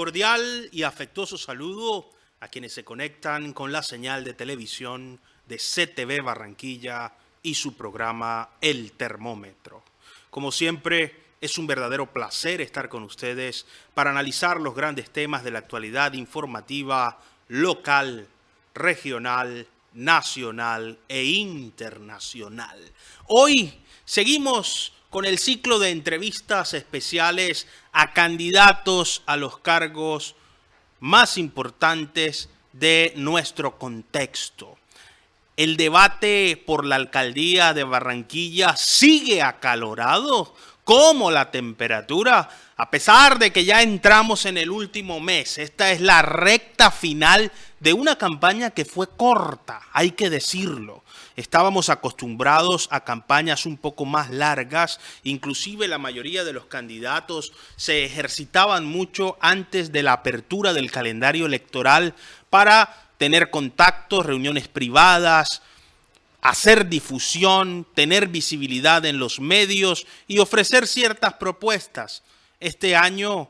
cordial y afectuoso saludo a quienes se conectan con la señal de televisión de CTV Barranquilla y su programa El Termómetro. Como siempre, es un verdadero placer estar con ustedes para analizar los grandes temas de la actualidad informativa local, regional, nacional e internacional. Hoy seguimos con el ciclo de entrevistas especiales a candidatos a los cargos más importantes de nuestro contexto. El debate por la alcaldía de Barranquilla sigue acalorado como la temperatura, a pesar de que ya entramos en el último mes. Esta es la recta final de una campaña que fue corta, hay que decirlo. Estábamos acostumbrados a campañas un poco más largas, inclusive la mayoría de los candidatos se ejercitaban mucho antes de la apertura del calendario electoral para tener contactos, reuniones privadas, hacer difusión, tener visibilidad en los medios y ofrecer ciertas propuestas. Este año,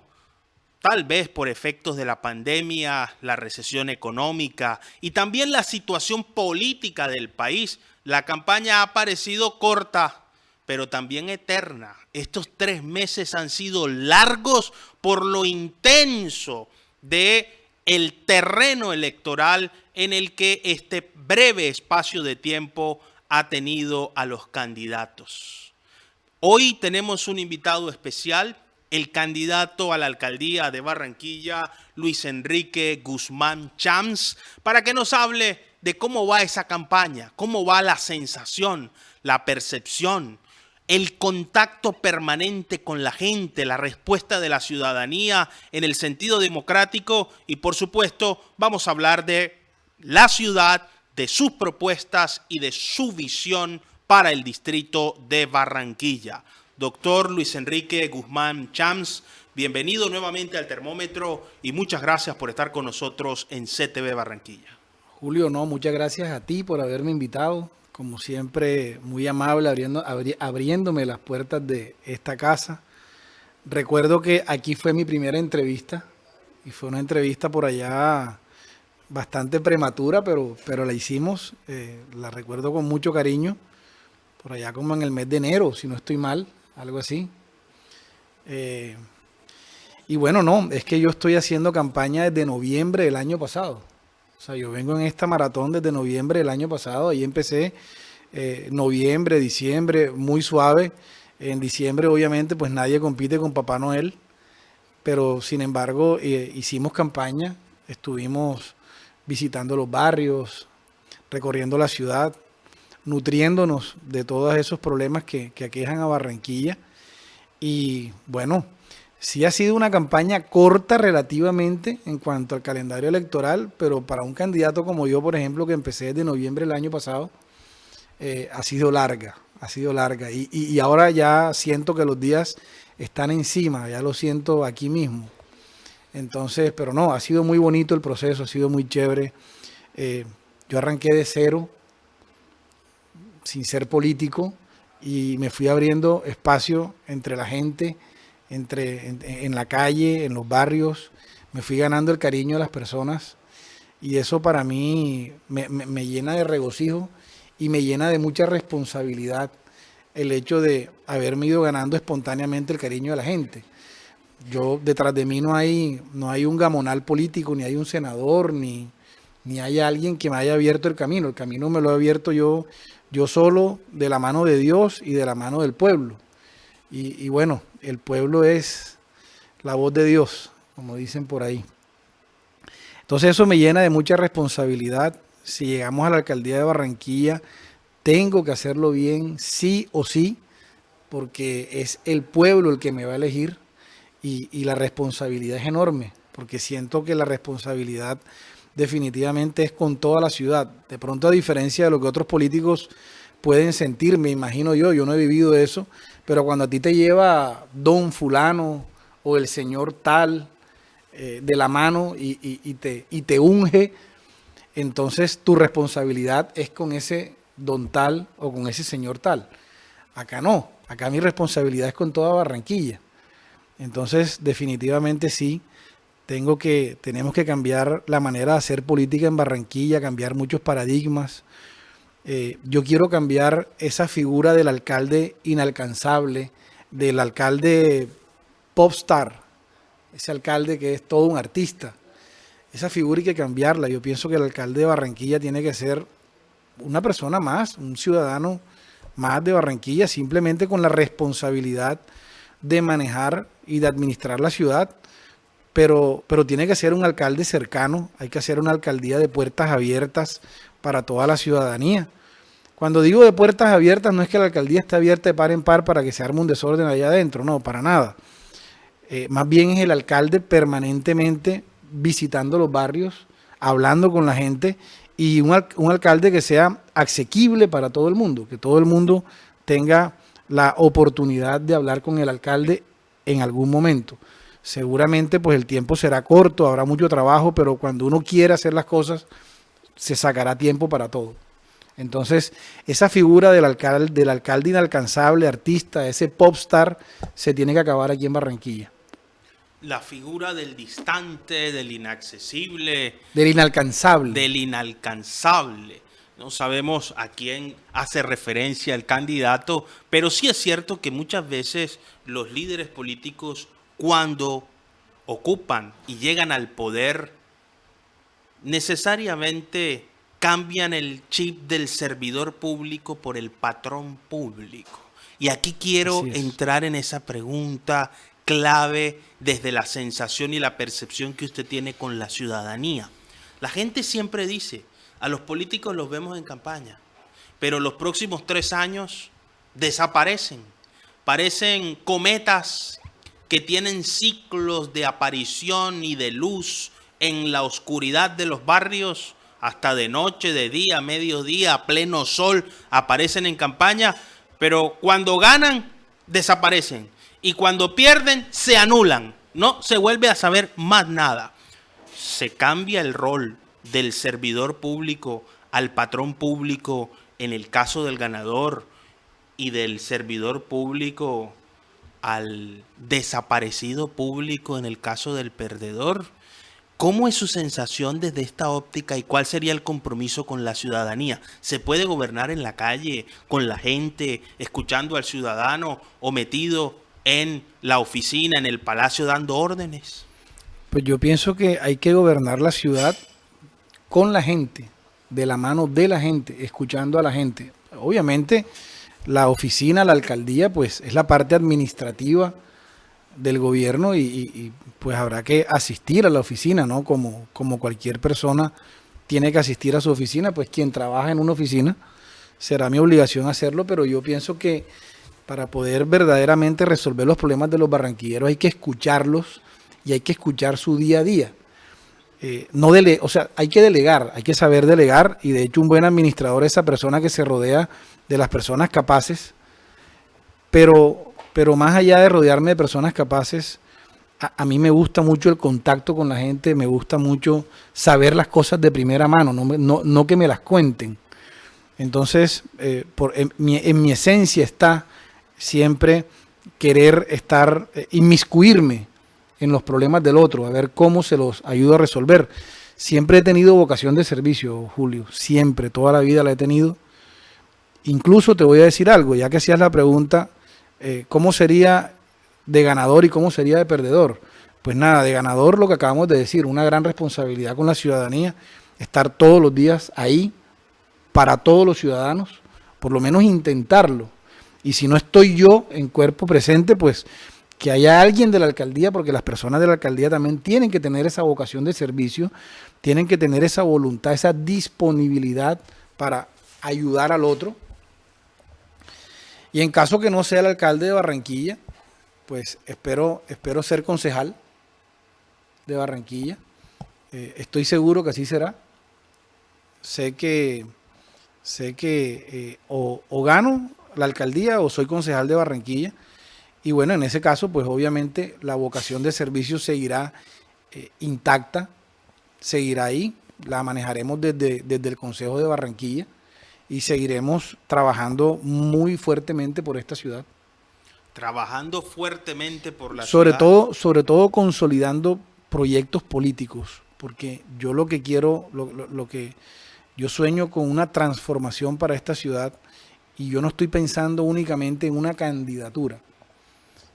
tal vez por efectos de la pandemia, la recesión económica y también la situación política del país, la campaña ha parecido corta, pero también eterna. Estos 3 meses han sido largos por lo intenso del terreno electoral en el que este breve espacio de tiempo ha tenido a los candidatos. Hoy tenemos un invitado especial, el candidato a la alcaldía de Barranquilla, Luis Enrique Guzmán Chams, para que nos hable de cómo va esa campaña, cómo va la sensación, la percepción, el contacto permanente con la gente, la respuesta de la ciudadanía en el sentido democrático y, por supuesto, vamos a hablar de la ciudad, de sus propuestas y de su visión para el distrito de Barranquilla. Doctor Luis Enrique Guzmán Chams, bienvenido nuevamente al Termómetro y muchas gracias por estar con nosotros en CTV Barranquilla. Julio, no, muchas gracias a ti por haberme invitado. Como siempre, muy amable, abriéndome las puertas de esta casa. Recuerdo que aquí fue mi primera entrevista y fue una entrevista por allá bastante prematura, pero la hicimos. La recuerdo con mucho cariño, por allá como en el mes de enero, si no estoy mal, algo así. Y bueno, no, es que yo estoy haciendo campaña desde noviembre del año pasado. O sea, yo vengo en esta maratón desde noviembre del año pasado. Ahí empecé noviembre, diciembre, muy suave. En diciembre, obviamente, pues nadie compite con Papá Noel. Pero, sin embargo, hicimos campaña. Estuvimos visitando los barrios, recorriendo la ciudad, nutriéndonos de todos esos problemas que aquejan a Barranquilla. Y, bueno, sí ha sido una campaña corta relativamente en cuanto al calendario electoral, pero para un candidato como yo, por ejemplo, que empecé desde noviembre del año pasado, ha sido larga. Y ahora ya siento que los días están encima, ya lo siento aquí mismo. Entonces, pero no, ha sido muy bonito el proceso, ha sido muy chévere. Yo arranqué de cero, sin ser político, y me fui abriendo espacio entre la gente, en la calle, en los barrios. Me fui ganando el cariño de las personas y eso para mí me llena de regocijo y me llena de mucha responsabilidad el hecho de haberme ido ganando espontáneamente el cariño de la gente. Yo, detrás de mí no hay un gamonal político, ni hay un senador, ni hay alguien que me haya abierto el camino. El camino me lo he abierto yo solo, de la mano de Dios y de la mano del pueblo. Y bueno, el pueblo es la voz de Dios, como dicen por ahí. Entonces eso me llena de mucha responsabilidad. Si llegamos a la alcaldía de Barranquilla, tengo que hacerlo bien, sí o sí, porque es el pueblo el que me va a elegir y la responsabilidad es enorme, porque siento que la responsabilidad definitivamente es con toda la ciudad. De pronto, a diferencia de lo que otros políticos pueden sentir, me imagino yo no he vivido eso, pero cuando a ti te lleva don fulano o el señor tal de la mano y te unge, entonces tu responsabilidad es con ese don tal o con ese señor tal. Acá no, acá mi responsabilidad es con toda Barranquilla. Entonces, definitivamente sí, tenemos que cambiar la manera de hacer política en Barranquilla, cambiar muchos paradigmas. Yo quiero cambiar esa figura del alcalde inalcanzable, del alcalde popstar, ese alcalde que es todo un artista. Esa figura hay que cambiarla. Yo pienso que el alcalde de Barranquilla tiene que ser una persona más, un ciudadano más de Barranquilla, simplemente con la responsabilidad de manejar y de administrar la ciudad, pero tiene que ser un alcalde cercano, hay que hacer una alcaldía de puertas abiertas para toda la ciudadanía. Cuando digo de puertas abiertas, no es que la alcaldía esté abierta de par en par para que se arme un desorden allá adentro, no, para nada. Más bien es el alcalde permanentemente visitando los barrios, hablando con la gente, y un alcalde que sea asequible para todo el mundo, que todo el mundo tenga la oportunidad de hablar con el alcalde en algún momento. Seguramente pues el tiempo será corto, habrá mucho trabajo, pero cuando uno quiere hacer las cosas, se sacará tiempo para todo. Entonces, esa figura del alcalde inalcanzable, artista, ese popstar, se tiene que acabar aquí en Barranquilla. La figura del distante, del inaccesible, Del inalcanzable. del inalcanzable. No sabemos a quién hace referencia el candidato, pero sí es cierto que muchas veces los líderes políticos, cuando ocupan y llegan al poder, necesariamente cambian el chip del servidor público por el patrón público. Y aquí quiero entrar en esa pregunta clave desde la sensación y la percepción que usted tiene con la ciudadanía. La gente siempre dice, a los políticos los vemos en campaña, pero los próximos 3 años desaparecen. Parecen cometas que tienen ciclos de aparición y de luz en la oscuridad de los barrios, hasta de noche, de día, mediodía, a pleno sol, aparecen en campaña, pero cuando ganan, desaparecen. Y cuando pierden, se anulan. No se vuelve a saber más nada. Se cambia el rol del servidor público al patrón público en el caso del ganador y del servidor público al desaparecido público en el caso del perdedor. ¿Cómo es su sensación desde esta óptica y cuál sería el compromiso con la ciudadanía? ¿Se puede gobernar en la calle, con la gente, escuchando al ciudadano o metido en la oficina, en el palacio, dando órdenes? Pues yo pienso que hay que gobernar la ciudad con la gente, de la mano de la gente, escuchando a la gente. Obviamente la oficina, la alcaldía, pues es la parte administrativa del gobierno y pues habrá que asistir a la oficina, ¿no? Como cualquier persona tiene que asistir a su oficina, pues quien trabaja en una oficina será mi obligación hacerlo, pero yo pienso que para poder verdaderamente resolver los problemas de los barranquilleros hay que escucharlos y hay que escuchar su día a día. O sea, hay que delegar, hay que saber delegar, y de hecho un buen administrador es esa persona que se rodea de las personas capaces, pero más allá de rodearme de personas capaces, a mí me gusta mucho el contacto con la gente, me gusta mucho saber las cosas de primera mano, no que me las cuenten. Entonces, en mi esencia está siempre querer estar, inmiscuirme en los problemas del otro, a ver cómo se los ayudo a resolver. Siempre he tenido vocación de servicio, Julio, siempre, toda la vida la he tenido. Incluso te voy a decir algo, ya que hacías la pregunta, ¿cómo sería de ganador y cómo sería de perdedor? Pues nada, de ganador lo que acabamos de decir, una gran responsabilidad con la ciudadanía, estar todos los días ahí para todos los ciudadanos, por lo menos intentarlo. Y si no estoy yo en cuerpo presente, pues que haya alguien de la alcaldía, porque las personas de la alcaldía también tienen que tener esa vocación de servicio, tienen que tener esa voluntad, esa disponibilidad para ayudar al otro. Y en caso que no sea el alcalde de Barranquilla, pues espero ser concejal de Barranquilla. Estoy seguro que así será. Sé que o gano la alcaldía o soy concejal de Barranquilla. Y bueno, en ese caso, pues obviamente la vocación de servicio seguirá intacta, seguirá ahí, la manejaremos desde el Consejo de Barranquilla y seguiremos trabajando muy fuertemente por esta ciudad. Trabajando fuertemente por la ciudad. Sobre todo consolidando proyectos políticos, porque yo lo que quiero, lo que yo sueño con una transformación para esta ciudad, y yo no estoy pensando únicamente en una candidatura.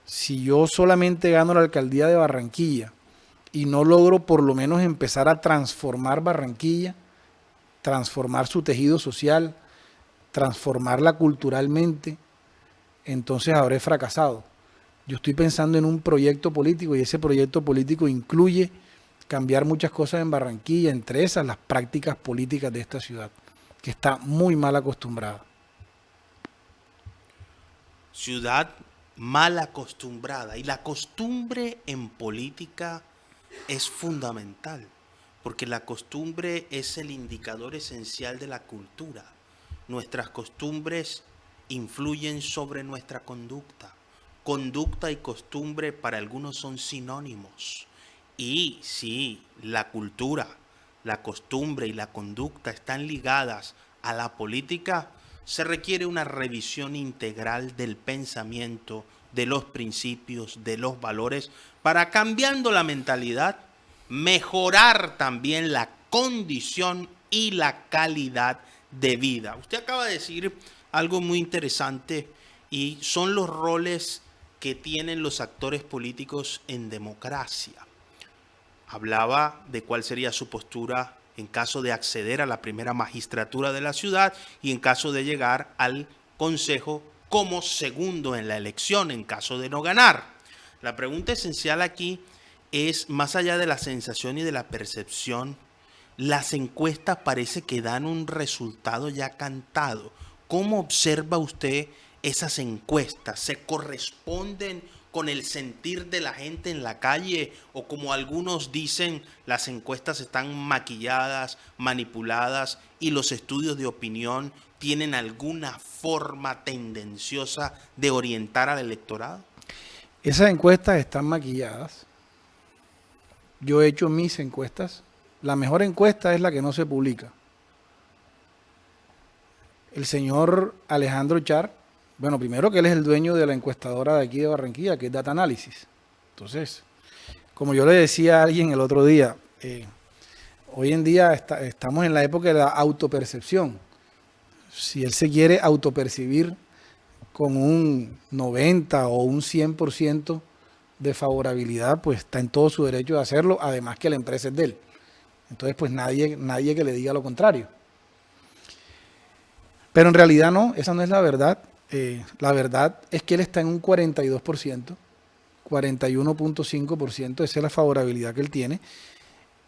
Si yo solamente gano la alcaldía de Barranquilla y no logro por lo menos empezar a transformar Barranquilla, transformar su tejido social, transformarla culturalmente, entonces habré fracasado. Yo estoy pensando en un proyecto político, y ese proyecto político incluye cambiar muchas cosas en Barranquilla, entre esas las prácticas políticas de esta ciudad, que está muy mal acostumbrada. Ciudad mal acostumbrada. Y la costumbre en política es fundamental, porque la costumbre es el indicador esencial de la cultura. Nuestras costumbres influyen sobre nuestra conducta. Conducta y costumbre para algunos son sinónimos. Y si la cultura, la costumbre y la conducta están ligadas a la política, se requiere una revisión integral del pensamiento, de los principios, de los valores, para, cambiando la mentalidad, mejorar también la condición y la calidad de vida. Usted acaba de decir algo muy interesante, y son los roles que tienen los actores políticos en democracia. Hablaba de cuál sería su postura en caso de acceder a la primera magistratura de la ciudad y en caso de llegar al consejo como segundo en la elección en caso de no ganar. La pregunta esencial aquí es, más allá de la sensación y de la percepción, las encuestas parece que dan un resultado ya cantado. ¿Cómo observa usted esas encuestas? ¿Se corresponden con el sentir de la gente en la calle, o, como algunos dicen, las encuestas están maquilladas, manipuladas, y los estudios de opinión tienen alguna forma tendenciosa de orientar al electorado? Esas encuestas están maquilladas. Yo he hecho mis encuestas. La mejor encuesta es la que no se publica. El señor Alejandro Char, bueno, primero que él es el dueño de la encuestadora de aquí de Barranquilla, que es Data Analysis. Entonces, como yo le decía a alguien el otro día, hoy en día estamos en la época de la autopercepción. Si él se quiere autopercibir con un 90 o un 100% de favorabilidad, pues está en todo su derecho de hacerlo, además que la empresa es de él. Entonces, pues nadie que le diga lo contrario. Pero en realidad no, esa no es la verdad. La verdad es que él está en un 42%, 41.5%, esa es la favorabilidad que él tiene.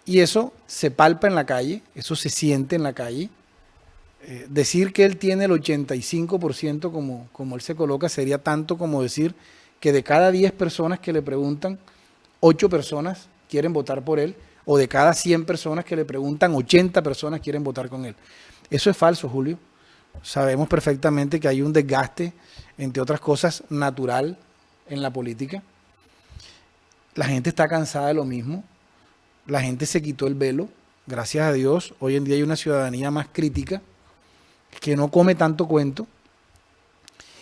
Y eso se palpa en la calle, eso se siente en la calle. Decir que él tiene el 85% como él se coloca sería tanto como decir que de cada 10 personas que le preguntan, 8 personas quieren votar por él, o de cada 100 personas que le preguntan, 80 personas quieren votar con él. Eso es falso, Julio. Sabemos perfectamente que hay un desgaste, entre otras cosas, natural en la política. La gente está cansada de lo mismo. La gente se quitó el velo. Gracias a Dios, hoy en día hay una ciudadanía más crítica, que no come tanto cuento.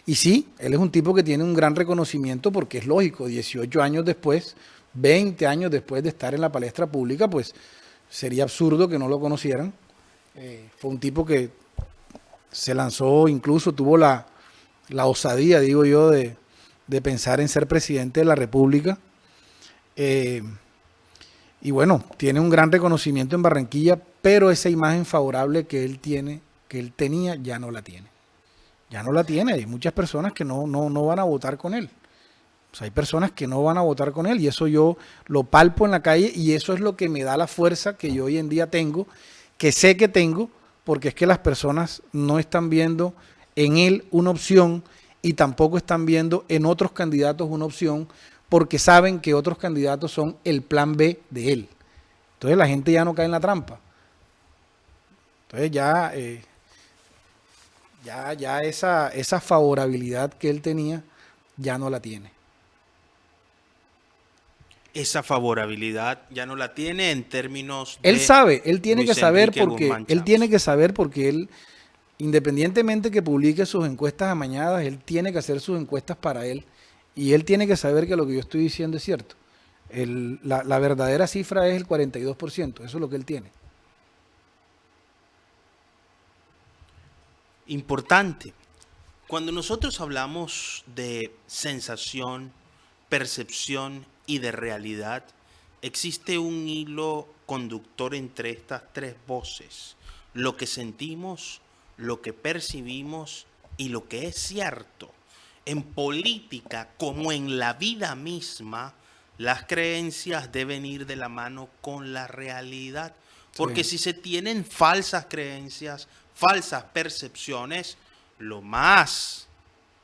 Y sí, él es un tipo que tiene un gran reconocimiento, porque es lógico, 18 años después, 20 años después de estar en la palestra pública, pues sería absurdo que no lo conocieran. Fue un tipo que se lanzó, incluso tuvo la osadía, digo yo, de pensar en ser presidente de la República. Y bueno, tiene un gran reconocimiento en Barranquilla, pero esa imagen favorable que él tenía, ya no la tiene. Ya no la tiene. Hay muchas personas que no van a votar con él. O sea, hay personas que no van a votar con él, y eso yo lo palpo en la calle, y eso es lo que me da la fuerza que yo hoy en día tengo, que sé que tengo, porque es que las personas no están viendo en él una opción, y tampoco están viendo en otros candidatos una opción, porque saben que otros candidatos son el plan B de él. Entonces la gente ya no cae en la trampa. Entonces ya esa favorabilidad que él tenía, ya no la tiene. Esa favorabilidad ya no la tiene en términos de... Él sabe, él tiene Luis que saber Enrique porque Guzmán él Chávez. tiene que saber porque él, independientemente que publique sus encuestas amañadas, él tiene que hacer sus encuestas para él, y él tiene que saber que lo que yo estoy diciendo es cierto. La verdadera cifra es el 42%, eso es lo que él tiene. Importante. Cuando nosotros hablamos de sensación, percepción y de realidad, existe un hilo conductor entre estas tres voces: lo que sentimos, lo que percibimos y lo que es cierto. En política, como en la vida misma, las creencias deben ir de la mano con la realidad. Porque Sí. si se tienen falsas creencias, falsas percepciones, lo más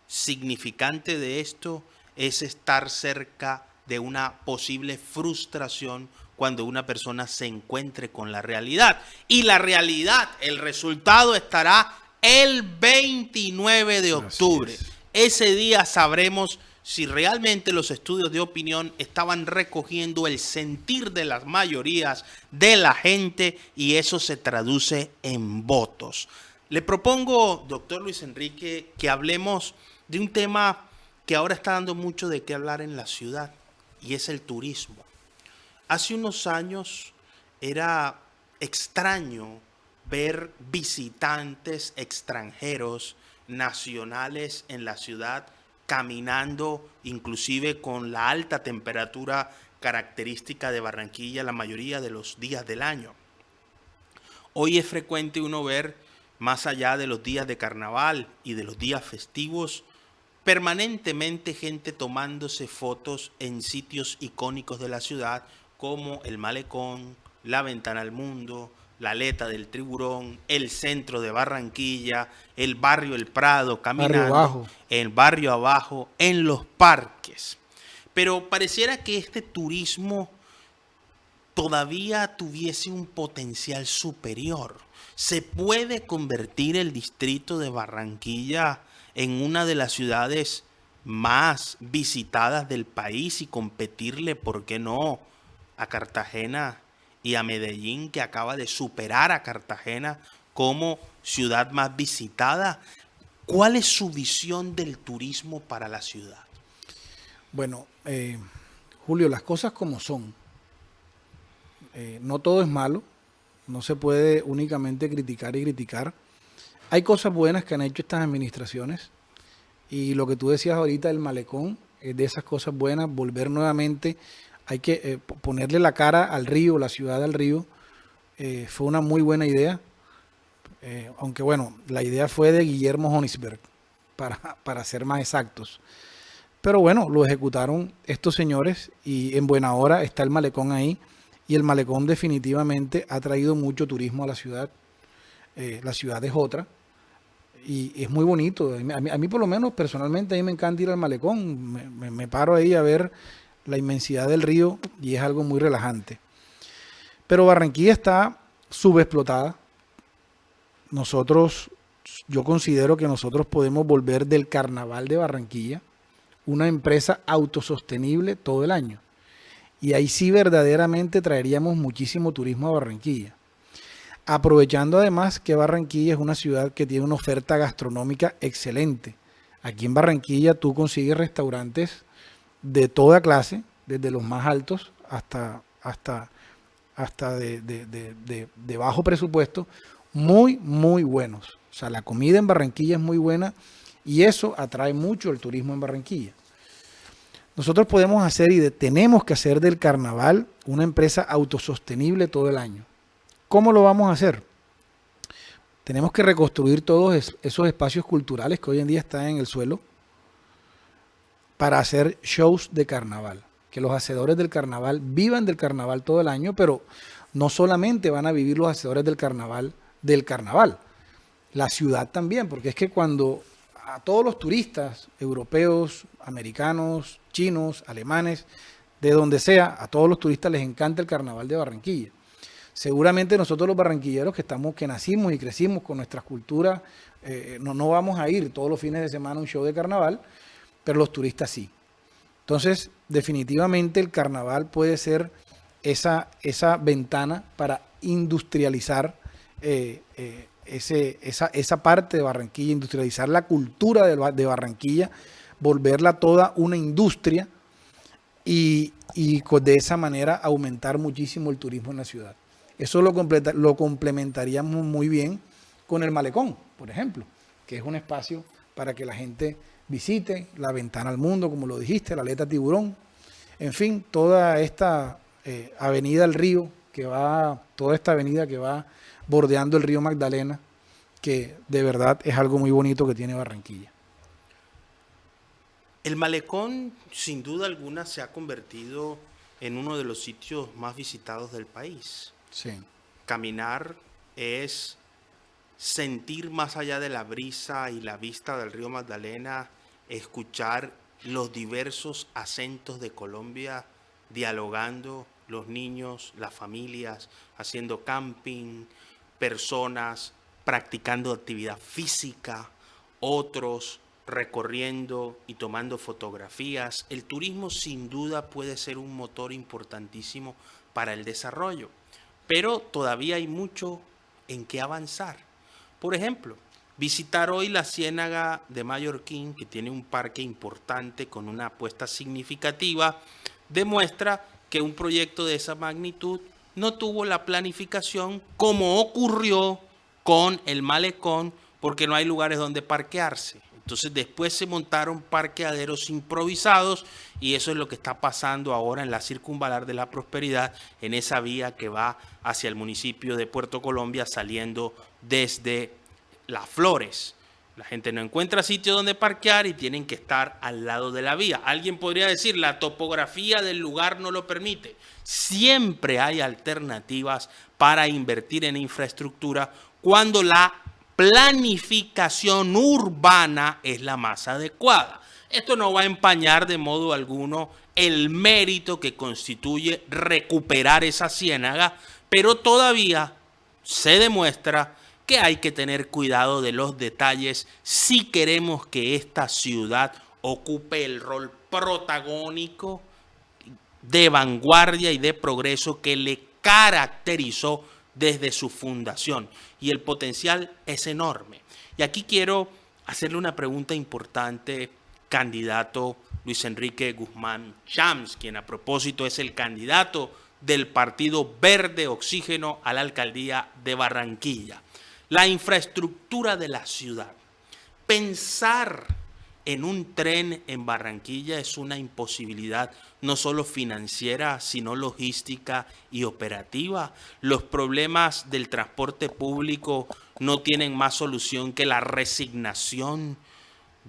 significante de esto es estar cerca de una posible frustración cuando una persona se encuentre con la realidad. Y la realidad, el resultado estará el 29 de Así octubre. es. Ese día sabremos si realmente los estudios de opinión estaban recogiendo el sentir de las mayorías de la gente y eso se traduce en votos. Le propongo, doctor Luis Enrique, que hablemos de un tema que ahora está dando mucho de qué hablar en la ciudad y es el turismo. Hace unos años era extraño ver visitantes extranjeros, nacionales en la ciudad, caminando inclusive con la alta temperatura característica de Barranquilla la mayoría de los días del año. Hoy es frecuente uno ver, más allá de los días de carnaval y de los días festivos, permanentemente gente tomándose fotos en sitios icónicos de la ciudad como el Malecón, la Ventana al Mundo, la Aleta del Tiburón, el centro de Barranquilla, el barrio El Prado, Barrio caminando, Bajo. el barrio abajo, en los parques. Pero pareciera que este turismo todavía tuviese un potencial superior. ¿Se puede convertir el distrito de Barranquilla en una de las ciudades más visitadas del país y competirle, por qué no, a Cartagena y a Medellín, que acaba de superar a Cartagena como ciudad más visitada? ¿Cuál es su visión del turismo para la ciudad? Bueno, Julio, las cosas como son. No todo es malo, no se puede únicamente criticar y criticar. Hay cosas buenas que han hecho estas administraciones y lo que tú decías ahorita del malecón es de esas cosas buenas, volver nuevamente, hay que ponerle la cara al río, la ciudad al río, fue una muy buena idea, aunque bueno, la idea fue de Guillermo Honisberg, para ser más exactos. Pero bueno, lo ejecutaron estos señores y en buena hora está el malecón ahí. Y el malecón definitivamente ha traído mucho turismo a la ciudad. La ciudad es otra. Y es muy bonito. A mí por lo menos personalmente a mí me encanta ir al malecón. Me paro ahí a ver la inmensidad del río y es algo muy relajante. Pero Barranquilla está subexplotada. Yo considero que nosotros podemos volver del Carnaval de Barranquilla una empresa autosostenible todo el año. Y ahí sí verdaderamente traeríamos muchísimo turismo a Barranquilla. Aprovechando además que Barranquilla es una ciudad que tiene una oferta gastronómica excelente. Aquí en Barranquilla tú consigues restaurantes de toda clase, desde los más altos hasta de bajo presupuesto, muy, muy buenos. O sea, la comida en Barranquilla es muy buena y eso atrae mucho el turismo en Barranquilla. Nosotros podemos hacer y tenemos que hacer del carnaval una empresa autosostenible todo el año. ¿Cómo lo vamos a hacer? Tenemos que reconstruir todos esos espacios culturales que hoy en día están en el suelo para hacer shows de carnaval. Que los hacedores del carnaval vivan del carnaval todo el año, pero no solamente van a vivir los hacedores del carnaval, la ciudad también, porque es que cuando a todos los turistas europeos, americanos, chinos, alemanes, de donde sea, a todos los turistas les encanta el carnaval de Barranquilla. Seguramente nosotros los barranquilleros que nacimos y crecimos con nuestras culturas, no vamos a ir todos los fines de semana a un show de carnaval, pero los turistas sí. Entonces, definitivamente el carnaval puede ser esa ventana para industrializar esa parte de Barranquilla, industrializar la cultura de Barranquilla, volverla toda una industria de esa manera aumentar muchísimo el turismo en la ciudad. Eso lo complementaríamos muy bien con el malecón, por ejemplo, que es un espacio para que la gente visite, la ventana al mundo, como lo dijiste, la aleta tiburón, en fin, toda esta avenida del río, toda esta avenida que va bordeando el río Magdalena, que de verdad es algo muy bonito que tiene Barranquilla. El malecón, sin duda alguna, se ha convertido en uno de los sitios más visitados del país. Sí. Caminar es sentir más allá de la brisa y la vista del río Magdalena, escuchar los diversos acentos de Colombia, dialogando, los niños, las familias, haciendo camping, personas practicando actividad física, otros recorriendo y tomando fotografías. El turismo sin duda puede ser un motor importantísimo para el desarrollo, pero todavía hay mucho en qué avanzar. Por ejemplo, visitar hoy la Ciénaga de Mallorquín, que tiene un parque importante con una apuesta significativa, demuestra que un proyecto de esa magnitud no tuvo la planificación como ocurrió con el malecón, porque no hay lugares donde parquearse. Entonces después se montaron parqueaderos improvisados y eso es lo que está pasando ahora en la Circunvalar de la Prosperidad, en esa vía que va hacia el municipio de Puerto Colombia saliendo desde Las Flores. La gente no encuentra sitio donde parquear y tienen que estar al lado de la vía. Alguien podría decir, la topografía del lugar no lo permite. Siempre hay alternativas para invertir en infraestructura cuando la planificación urbana es la más adecuada. Esto no va a empañar de modo alguno el mérito que constituye recuperar esa ciénaga, pero todavía se demuestra que hay que tener cuidado de los detalles si queremos que esta ciudad ocupe el rol protagónico de vanguardia y de progreso que le caracterizó desde su fundación, y el potencial es enorme. Y aquí quiero hacerle una pregunta importante, candidato Luis Enrique Guzmán Chams, quien a propósito es el candidato del Partido Verde Oxígeno a la alcaldía de Barranquilla. La infraestructura de la ciudad. Pensar en un tren en Barranquilla es una imposibilidad no solo financiera, sino logística y operativa. Los problemas del transporte público no tienen más solución que la resignación,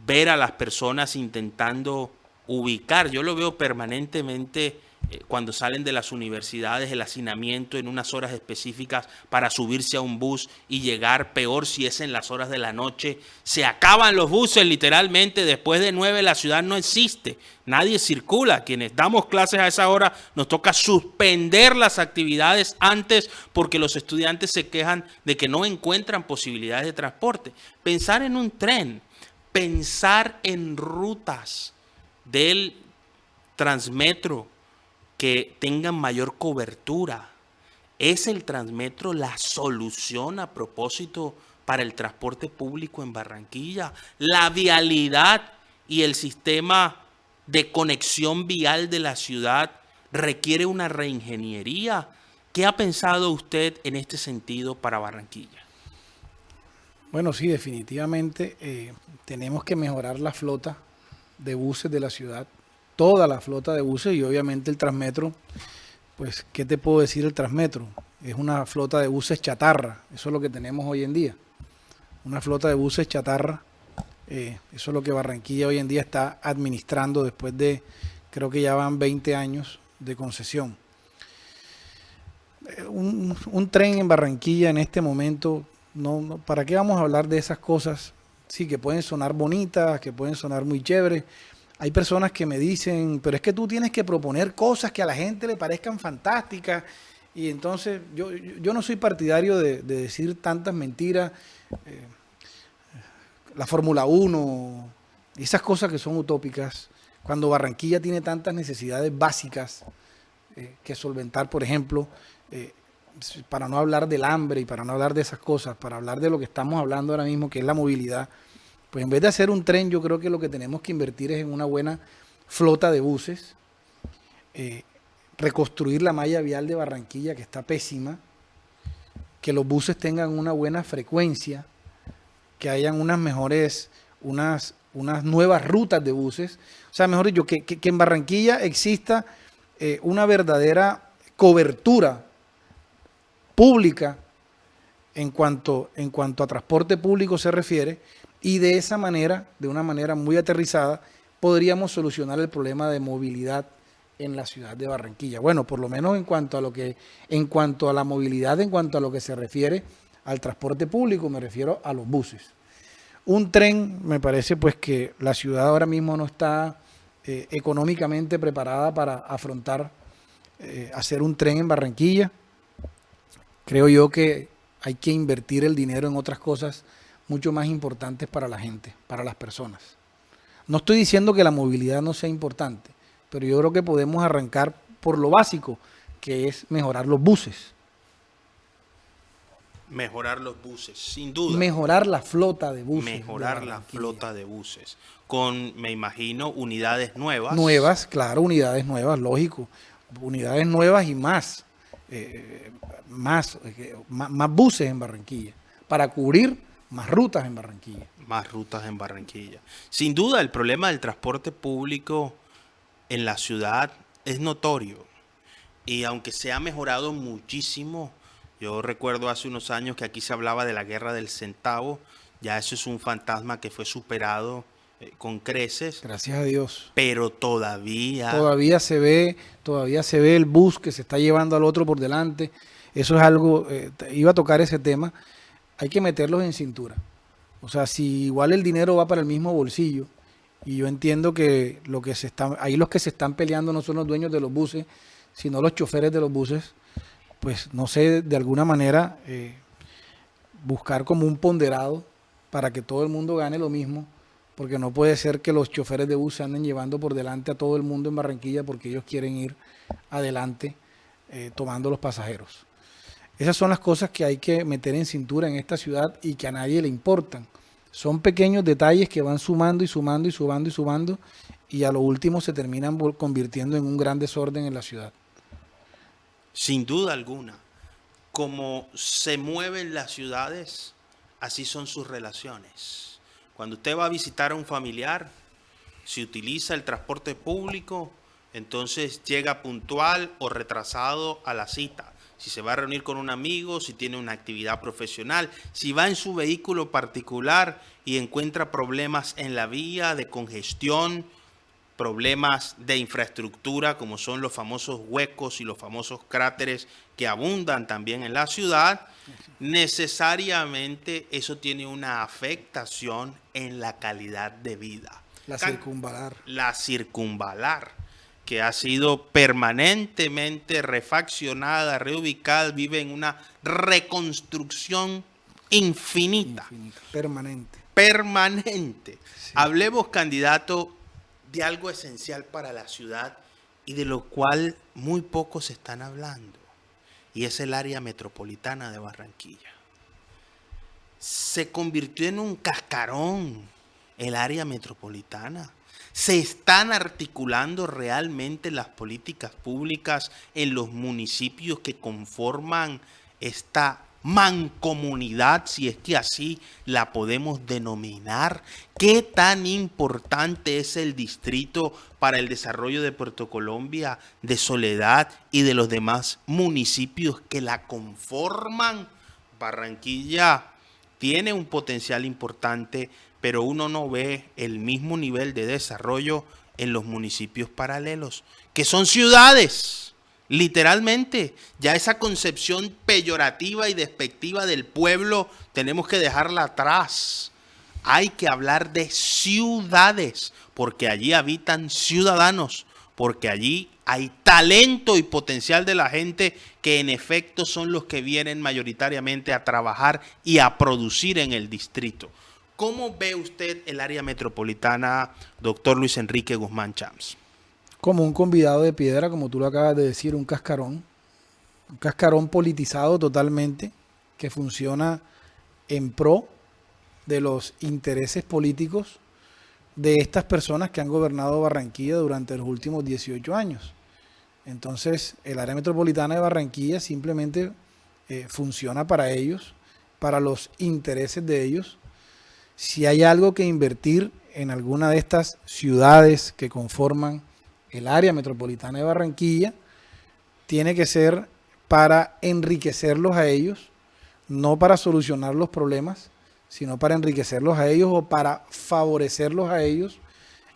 ver a las personas intentando ubicar. Yo lo veo permanentemente cuando salen de las universidades, el hacinamiento en unas horas específicas para subirse a un bus y llegar, peor si es en las horas de la noche. Se acaban los buses literalmente, después de 9 la ciudad no existe, nadie circula. Quienes damos clases a esa hora nos toca suspender las actividades antes porque los estudiantes se quejan de que no encuentran posibilidades de transporte. Pensar en un tren, pensar en rutas del Transmetro que tengan mayor cobertura. ¿Es el Transmetro la solución a propósito para el transporte público en Barranquilla? La vialidad y el sistema de conexión vial de la ciudad requiere una reingeniería. ¿Qué ha pensado usted en este sentido para Barranquilla? Bueno, sí, definitivamente tenemos que mejorar la flota de buses de la ciudad, toda la flota de buses, y obviamente el Transmetro. Pues, ¿qué te puedo decir? El Transmetro es una flota de buses chatarra, eso es lo que tenemos hoy en día, una flota de buses chatarra. Eso es lo que Barranquilla hoy en día está administrando después de, creo que ya van 20 años de concesión. Un tren en Barranquilla en este momento, no, ¿para qué vamos a hablar de esas cosas? Sí, que pueden sonar bonitas, que pueden sonar muy chéveres. Hay personas que me dicen, pero es que tú tienes que proponer cosas que a la gente le parezcan fantásticas. Y entonces yo no soy partidario de decir tantas mentiras. La Fórmula 1, esas cosas que son utópicas, cuando Barranquilla tiene tantas necesidades básicas que solventar, por ejemplo, para no hablar del hambre y para no hablar de esas cosas, para hablar de lo que estamos hablando ahora mismo, que es la movilidad. Pues en vez de hacer un tren, yo creo que lo que tenemos que invertir es en una buena flota de buses, reconstruir la malla vial de Barranquilla, que está pésima, que los buses tengan una buena frecuencia, que hayan unas mejores, unas nuevas rutas de buses. O sea, mejor dicho, que en Barranquilla exista una verdadera cobertura pública en cuanto a transporte público se refiere, y de esa manera, de una manera muy aterrizada, podríamos solucionar el problema de movilidad en la ciudad de Barranquilla. Bueno, por lo menos en cuanto a la movilidad, en cuanto a lo que se refiere al transporte público, me refiero a los buses. Un tren, me parece pues que la ciudad ahora mismo no está económicamente preparada para afrontar hacer un tren en Barranquilla. Creo yo que hay que invertir el dinero en otras cosas mucho más importantes para la gente, para las personas. No estoy diciendo que la movilidad no sea importante, pero yo creo que podemos arrancar por lo básico, que es mejorar los buses. Mejorar los buses, sin duda. Mejorar la flota de buses. Mejorar la flota de buses. Con, me imagino, unidades nuevas. Nuevas, claro, unidades nuevas, lógico. Unidades nuevas y más buses en Barranquilla, para cubrir más rutas en Barranquilla. Más rutas en Barranquilla. Sin duda, el problema del transporte público en la ciudad es notorio. Y aunque se ha mejorado muchísimo, yo recuerdo hace unos años que aquí se hablaba de la guerra del centavo. Ya eso es un fantasma que fue superado con creces. Gracias a Dios. Pero todavía se ve el bus que se está llevando al otro por delante. Eso es algo, iba a tocar ese tema. Hay que meterlos en cintura. O sea, si igual el dinero va para el mismo bolsillo, y yo entiendo que los que se están peleando no son los dueños de los buses, sino los choferes de los buses, pues no sé, de alguna manera buscar como un ponderado para que todo el mundo gane lo mismo, porque no puede ser que los choferes de bus se anden llevando por delante a todo el mundo en Barranquilla porque ellos quieren ir adelante tomando los pasajeros. Esas son las cosas que hay que meter en cintura en esta ciudad y que a nadie le importan. Son pequeños detalles que van sumando y sumando y sumando y sumando, y a lo último se terminan convirtiendo en un gran desorden en la ciudad. Sin duda alguna, como se mueven las ciudades, así son sus relaciones. Cuando usted va a visitar a un familiar, si utiliza el transporte público, entonces llega puntual o retrasado a la cita. Si se va a reunir con un amigo, si tiene una actividad profesional, si va en su vehículo particular y encuentra problemas en la vía de congestión, problemas de infraestructura como son los famosos huecos y los famosos cráteres que abundan también en la ciudad, necesariamente eso tiene una afectación en la calidad de vida. La circunvalar. La circunvalar, que ha sido permanentemente refaccionada, reubicada, vive en una reconstrucción infinita. Permanente. Permanente. Sí. Hablemos, candidato, de algo esencial para la ciudad y de lo cual muy pocos están hablando, y es el área metropolitana de Barranquilla. Se convirtió en un cascarón el área metropolitana. ¿Se están articulando realmente las políticas públicas en los municipios que conforman esta mancomunidad, si es que así la podemos denominar? ¿Qué tan importante es el distrito para el desarrollo de Puerto Colombia, de Soledad y de los demás municipios que la conforman? Barranquilla tiene un potencial importante, pero uno no ve el mismo nivel de desarrollo en los municipios paralelos, que son ciudades. Literalmente, ya esa concepción peyorativa y despectiva del pueblo tenemos que dejarla atrás. Hay que hablar de ciudades, porque allí habitan ciudadanos, porque allí hay talento y potencial de la gente que en efecto son los que vienen mayoritariamente a trabajar y a producir en el distrito. ¿Cómo ve usted el área metropolitana, doctor Luis Enrique Guzmán Chams? Como un convidado de piedra, como tú lo acabas de decir, un cascarón politizado totalmente, que funciona en pro de los intereses políticos de estas personas que han gobernado Barranquilla durante los últimos 18 años. Entonces, el área metropolitana de Barranquilla simplemente funciona para ellos, para los intereses de ellos. Si hay algo que invertir en alguna de estas ciudades que conforman el área metropolitana de Barranquilla, tiene que ser para enriquecerlos a ellos, no para solucionar los problemas, sino para enriquecerlos a ellos o para favorecerlos a ellos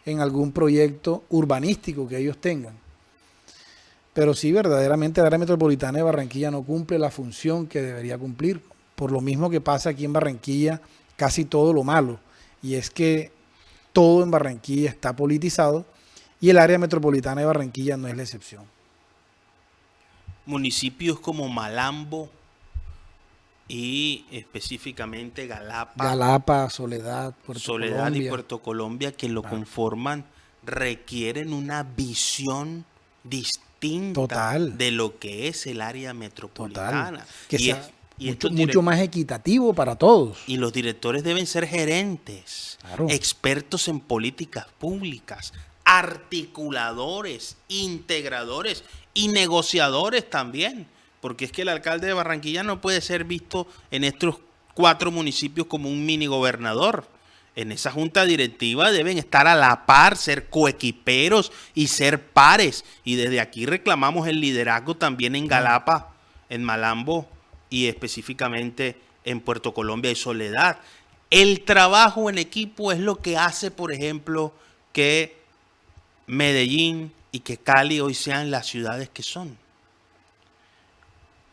en algún proyecto urbanístico que ellos tengan. Pero sí, verdaderamente el área metropolitana de Barranquilla no cumple la función que debería cumplir, por lo mismo que pasa aquí en Barranquilla, casi todo lo malo, y es que todo en Barranquilla está politizado y el área metropolitana de Barranquilla no es la excepción. Municipios como Malambo y específicamente Galapa, Soledad, Soledad Colombia. y Puerto Colombia que lo conforman requieren una visión distinta Total. de lo que es el área metropolitana. Total. Que Y, sea y mucho más equitativo para todos. y los directores deben ser gerentes, Claro. expertos en políticas públicas, articuladores, integradores y negociadores también. Porque es que el alcalde de Barranquilla no puede ser visto en estos 4 municipios como un mini gobernador. En esa junta directiva deben estar a la par, ser coequiperos y ser pares. Y desde aquí reclamamos el liderazgo también en Galapa, en Malambo y específicamente en Puerto Colombia y Soledad. El trabajo en equipo es lo que hace, por ejemplo, que Medellín y que Cali hoy sean las ciudades que son.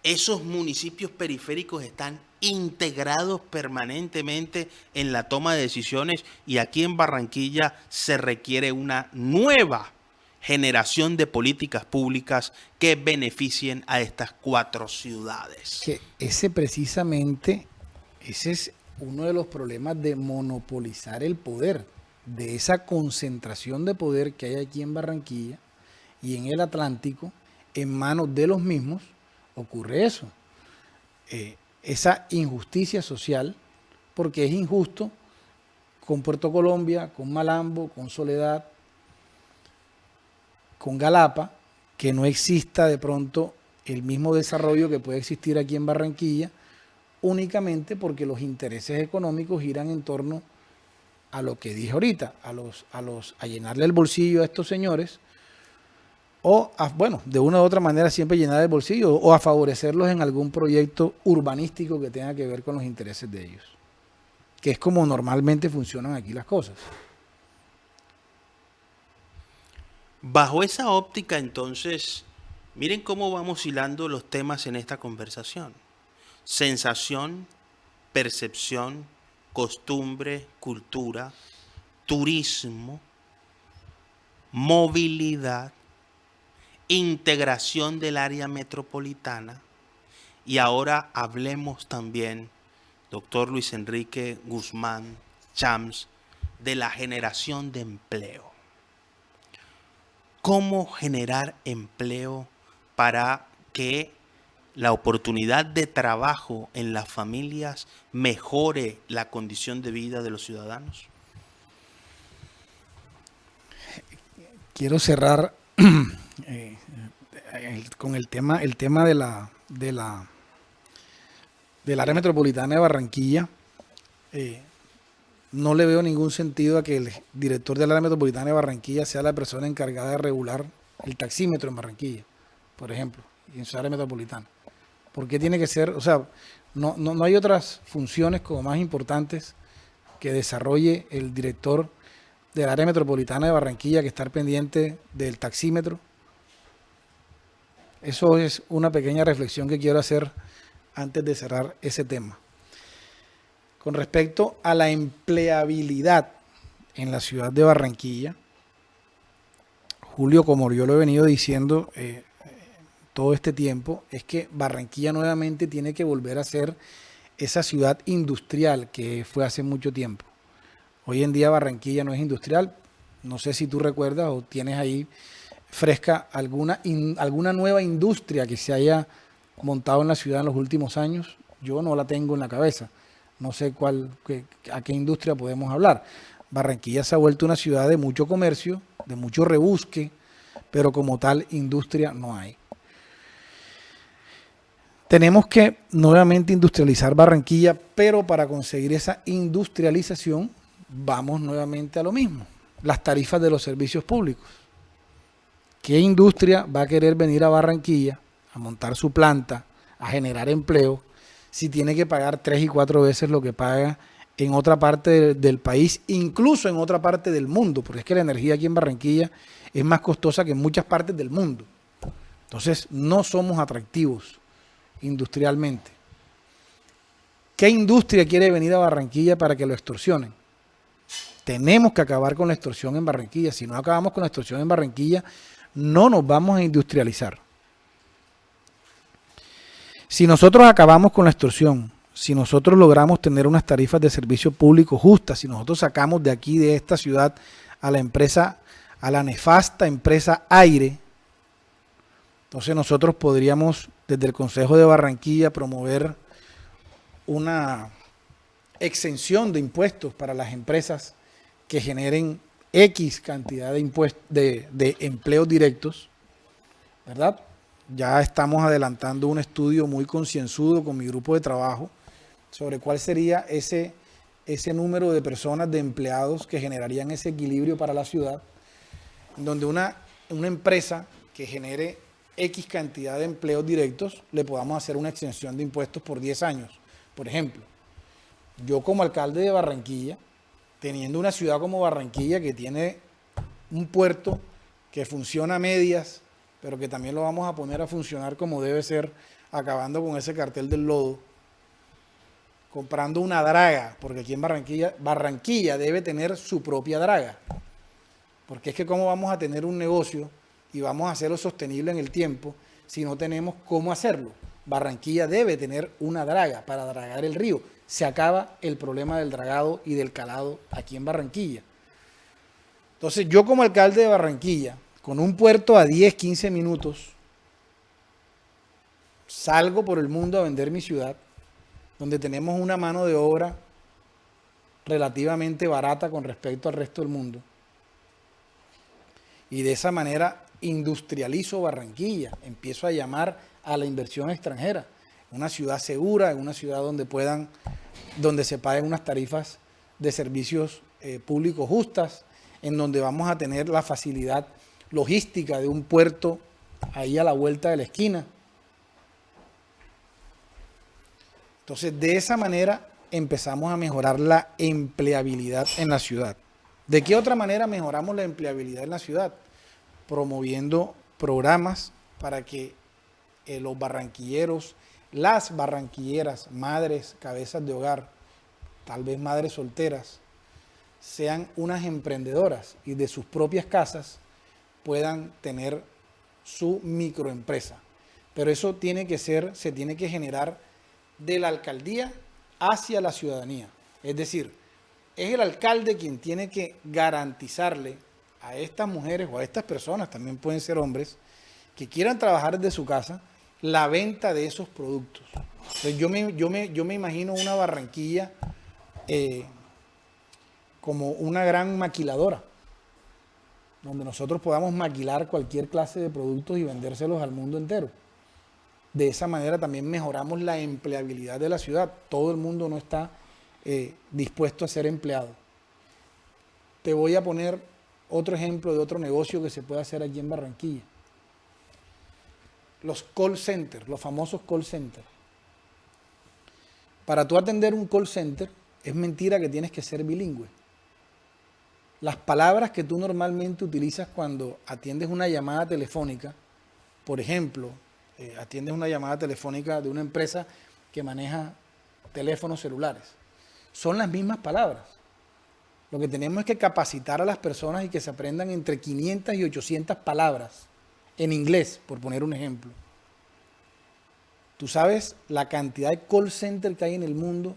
Esos municipios periféricos están integrados permanentemente en la toma de decisiones y aquí en Barranquilla se requiere una nueva generación de políticas públicas que beneficien a estas 4 ciudades. Que ese es uno de los problemas de monopolizar el poder, de esa concentración de poder que hay aquí en Barranquilla y en el Atlántico, en manos de los mismos, ocurre eso. Esa injusticia social, porque es injusto con Puerto Colombia, con Malambo, con Soledad, con Galapa, que no exista de pronto el mismo desarrollo que puede existir aquí en Barranquilla, únicamente porque los intereses económicos giran en torno a lo que dije ahorita, a llenarle el bolsillo a estos señores, o bueno, de una u otra manera siempre llenar el bolsillo, o a favorecerlos en algún proyecto urbanístico que tenga que ver con los intereses de ellos, que es como normalmente funcionan aquí las cosas. Bajo esa óptica, entonces, miren cómo vamos hilando los temas en esta conversación. Sensación, percepción, costumbre, cultura, turismo, movilidad, integración del área metropolitana. Y ahora hablemos también, doctor Luis Enrique Guzmán Chams, de la generación de empleo. ¿Cómo generar empleo para que la oportunidad de trabajo en las familias mejore la condición de vida de los ciudadanos? Quiero cerrar con el tema del área metropolitana de Barranquilla. No le veo ningún sentido a que el director del área metropolitana de Barranquilla sea la persona encargada de regular el taxímetro en Barranquilla, por ejemplo, y en su área metropolitana. ¿Por qué tiene que ser? O sea, no hay otras funciones como más importantes que desarrolle el director del área metropolitana de Barranquilla que estar pendiente del taxímetro. Eso es una pequeña reflexión que quiero hacer antes de cerrar ese tema. Con respecto a la empleabilidad en la ciudad de Barranquilla, Julio, como yo lo he venido diciendo todo este tiempo, es que Barranquilla nuevamente tiene que volver a ser esa ciudad industrial que fue hace mucho tiempo. Hoy en día Barranquilla no es industrial. No sé si tú recuerdas o tienes ahí fresca alguna nueva industria que se haya montado en la ciudad en los últimos años. Yo no la tengo en la cabeza. No sé a qué industria podemos hablar. Barranquilla se ha vuelto una ciudad de mucho comercio, de mucho rebusque, pero como tal industria no hay. Tenemos que nuevamente industrializar Barranquilla, pero para conseguir esa industrialización vamos nuevamente a lo mismo, las tarifas de los servicios públicos. ¿Qué industria va a querer venir a Barranquilla a montar su planta, a generar empleo, si tiene que pagar 3 y 4 veces lo que paga en otra parte del país, incluso en otra parte del mundo? Porque es que la energía aquí en Barranquilla es más costosa que en muchas partes del mundo. Entonces no somos atractivos industrialmente. ¿Qué industria quiere venir a Barranquilla para que lo extorsionen? Tenemos que acabar con la extorsión en Barranquilla. Si no acabamos con la extorsión en Barranquilla, no nos vamos a industrializar. Si nosotros acabamos con la extorsión, si nosotros logramos tener unas tarifas de servicio público justas, si nosotros sacamos de aquí, de esta ciudad, a la empresa, a la nefasta empresa Aire, entonces nosotros podríamos, desde el Consejo de Barranquilla, promover una exención de impuestos para las empresas que generen X cantidad de impuestos, de empleos directos, ¿verdad? Ya estamos adelantando un estudio muy concienzudo con mi grupo de trabajo sobre cuál sería ese número de personas, de empleados que generarían ese equilibrio para la ciudad, donde una empresa que genere X cantidad de empleos directos, le podamos hacer una exención de impuestos por 10 años. Por ejemplo, yo como alcalde de Barranquilla, teniendo una ciudad como Barranquilla que tiene un puerto que funciona a medias, pero que también lo vamos a poner a funcionar como debe ser, acabando con ese cartel del lodo, comprando una draga, porque aquí en Barranquilla debe tener su propia draga, porque es que cómo vamos a tener un negocio y vamos a hacerlo sostenible en el tiempo si no tenemos cómo hacerlo. Barranquilla debe tener una draga para dragar el río. Se acaba el problema del dragado y del calado aquí en Barranquilla. Entonces yo como alcalde de Barranquilla, con un puerto a 10, 15 minutos, salgo por el mundo a vender mi ciudad, donde tenemos una mano de obra relativamente barata con respecto al resto del mundo. Y de esa manera industrializo Barranquilla, empiezo a llamar a la inversión extranjera. Una ciudad segura, en una ciudad donde se paguen unas tarifas de servicios públicos justas, en donde vamos a tener la facilidad logística de un puerto ahí a la vuelta de la esquina. Entonces, de esa manera empezamos a mejorar la empleabilidad en la ciudad. ¿De qué otra manera mejoramos la empleabilidad en la ciudad? Promoviendo programas para que los barranquilleros, las barranquilleras, madres, cabezas de hogar, tal vez madres solteras, sean unas emprendedoras y de sus propias casas puedan tener su microempresa. Pero eso se tiene que generar de la alcaldía hacia la ciudadanía. Es decir, es el alcalde quien tiene que garantizarle a estas mujeres o a estas personas, también pueden ser hombres, que quieran trabajar desde su casa, la venta de esos productos. Entonces yo me imagino una Barranquilla como una gran maquiladora, donde nosotros podamos maquilar cualquier clase de productos y vendérselos al mundo entero. De esa manera también mejoramos la empleabilidad de la ciudad. Todo el mundo no está dispuesto a ser empleado. Te voy a poner otro ejemplo de otro negocio que se puede hacer aquí en Barranquilla. Los call centers, los famosos call centers. Para tú atender un call center, es mentira que tienes que ser bilingüe. Las palabras que tú normalmente utilizas cuando atiendes una llamada telefónica, por ejemplo, atiendes una llamada telefónica de una empresa que maneja teléfonos celulares, son las mismas palabras. Lo que tenemos es que capacitar a las personas y que se aprendan entre 500 y 800 palabras en inglés, por poner un ejemplo. Tú sabes la cantidad de call center que hay en el mundo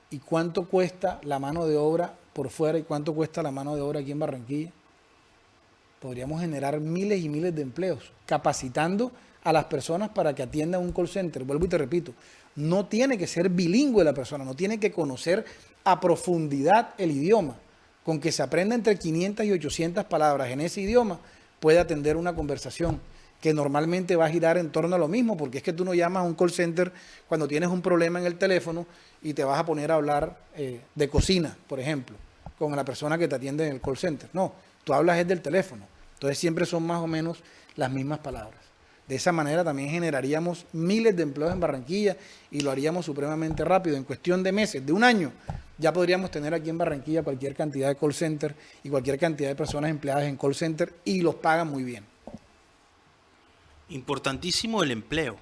y cuánto cuesta la mano de obra por fuera y cuánto cuesta la mano de obra aquí en Barranquilla. Podríamos generar miles y miles de empleos capacitando a las personas para que atiendan un call center. Vuelvo y te repito, no tiene que ser bilingüe la persona, no tiene que conocer a profundidad el idioma. Con que se aprenda entre 500 y 800 palabras en ese idioma, puede atender una conversación que normalmente va a girar en torno a lo mismo, porque es que tú no llamas a un call center cuando tienes un problema en el teléfono y te vas a poner a hablar de cocina, por ejemplo, con la persona que te atiende en el call center. No, tú hablas es del teléfono. Entonces siempre son más o menos las mismas palabras. De esa manera también generaríamos miles de empleos en Barranquilla y lo haríamos supremamente rápido. En cuestión de meses, de un año, ya podríamos tener aquí en Barranquilla cualquier cantidad de call center y cualquier cantidad de personas empleadas en call center y los pagan muy bien. Importantísimo el empleo.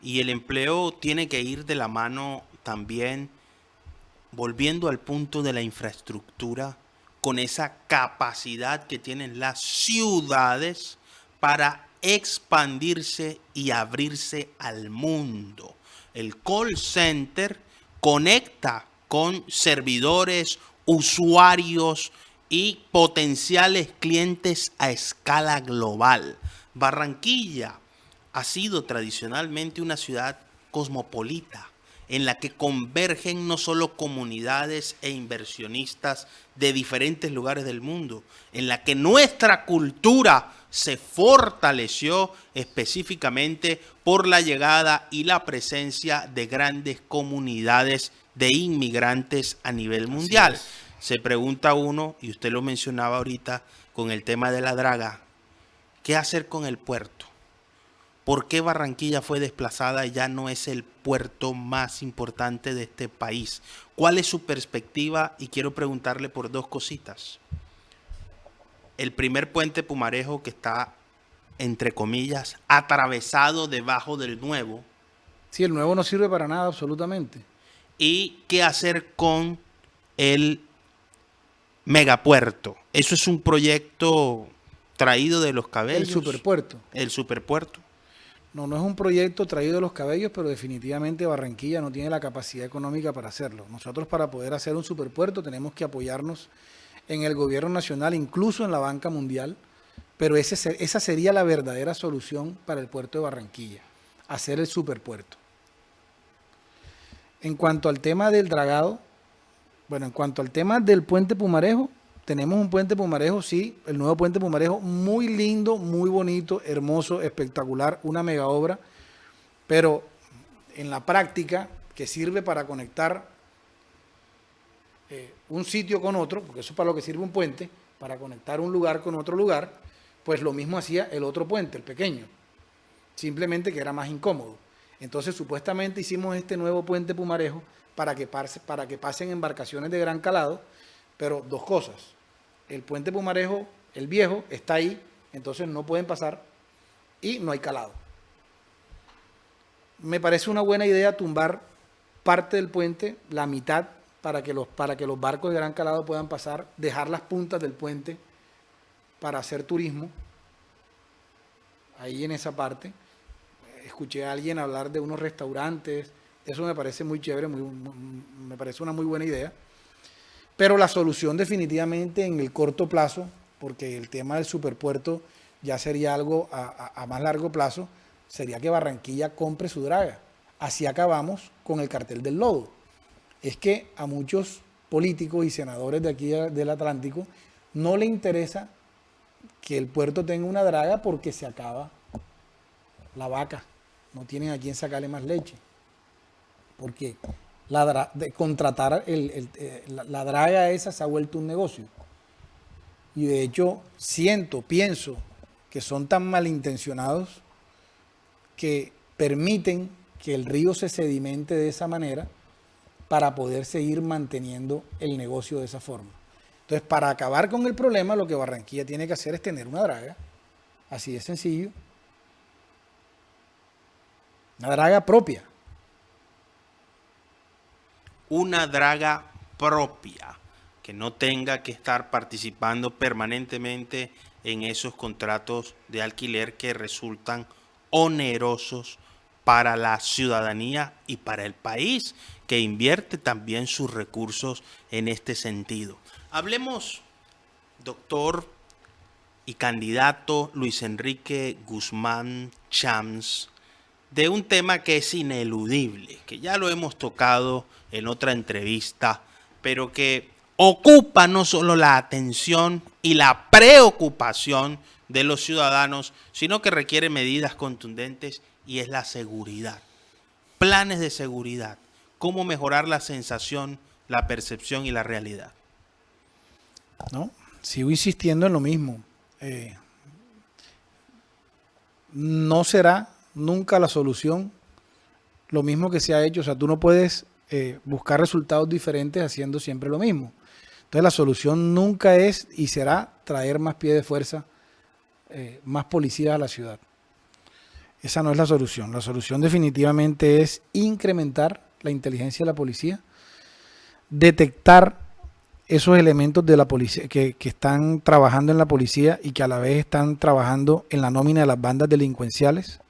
Y el empleo tiene que ir de la mano también, volviendo al punto de la infraestructura, con esa capacidad que tienen las ciudades para expandirse y abrirse al mundo. El call center conecta con servidores, usuarios y potenciales clientes a escala global. Barranquilla ha sido tradicionalmente una ciudad cosmopolita, en la que convergen no solo comunidades e inversionistas de diferentes lugares del mundo, en la que nuestra cultura se fortaleció específicamente por la llegada y la presencia de grandes comunidades de inmigrantes a nivel mundial. Se pregunta uno, y usted lo mencionaba ahorita con el tema de la draga, ¿qué hacer con el puerto? ¿Por qué Barranquilla fue desplazada y ya no es el puerto más importante de este país? ¿Cuál es su perspectiva? Y quiero preguntarle por dos cositas. El primer puente Pumarejo, que está, entre comillas, atravesado debajo del nuevo. Sí, el nuevo no sirve para nada absolutamente. ¿Y qué hacer con el megapuerto? Eso es un proyecto traído de los cabellos. El superpuerto. El superpuerto. No, no es un proyecto traído de los cabellos, pero definitivamente Barranquilla no tiene la capacidad económica para hacerlo. Nosotros, para poder hacer un superpuerto, tenemos que apoyarnos en el gobierno nacional, incluso en la banca mundial, pero esa sería la verdadera solución para el puerto de Barranquilla, hacer el superpuerto. En cuanto al tema del dragado, bueno, en cuanto al tema del puente Pumarejo, tenemos un puente Pumarejo, sí, el nuevo puente Pumarejo, muy lindo, muy bonito, hermoso, espectacular, una mega obra, pero en la práctica, que sirve para conectar un sitio con otro, porque eso es para lo que sirve un puente, para conectar un lugar con otro lugar, pues lo mismo hacía el otro puente, el pequeño, simplemente que era más incómodo. Entonces supuestamente hicimos este nuevo puente Pumarejo para que pasen embarcaciones de gran calado, pero dos cosas: el puente Pumarejo, el viejo, está ahí, entonces no pueden pasar y no hay calado. Me parece una buena idea tumbar parte del puente, la mitad, para que los barcos de gran calado puedan pasar, dejar las puntas del puente para hacer turismo, ahí en esa parte. Escuché a alguien hablar de unos restaurantes, eso me parece muy chévere, me parece una muy buena idea. Pero la solución definitivamente en el corto plazo, porque el tema del superpuerto ya sería algo a más largo plazo, sería que Barranquilla compre su draga. Así acabamos con el cartel del lodo. Es que a muchos políticos y senadores de aquí del Atlántico no le interesa que el puerto tenga una draga porque se acaba la vaca. No tienen a quién sacarle más leche. Porque contratar la draga esa se ha vuelto un negocio. Y de hecho pienso que son tan malintencionados que permiten que el río se sedimente de esa manera para poder seguir manteniendo el negocio de esa forma. Entonces, para acabar con el problema, lo que Barranquilla tiene que hacer es tener una draga, así de sencillo, una draga propia. Una draga propia, que no tenga que estar participando permanentemente en esos contratos de alquiler que resultan onerosos para la ciudadanía y para el país, que invierte también sus recursos en este sentido. Hablemos, doctor y candidato Luis Enrique Guzmán Chams, de un tema que es ineludible, que ya lo hemos tocado en otra entrevista, pero que ocupa no solo la atención y la preocupación de los ciudadanos, sino que requiere medidas contundentes y es la seguridad. Planes de seguridad, cómo mejorar la sensación, la percepción y la realidad. ¿No? Sigo insistiendo en lo mismo. No será nunca la solución lo mismo que se ha hecho. O sea, tú no puedes buscar resultados diferentes haciendo siempre lo mismo. Entonces la solución nunca es y será traer más pie de fuerza, más policías a la ciudad. Esa no es la solución. La solución definitivamente es incrementar la inteligencia de la policía, detectar esos elementos de la policía que están trabajando en la policía y que a la vez están trabajando en la nómina de las bandas delincuenciales,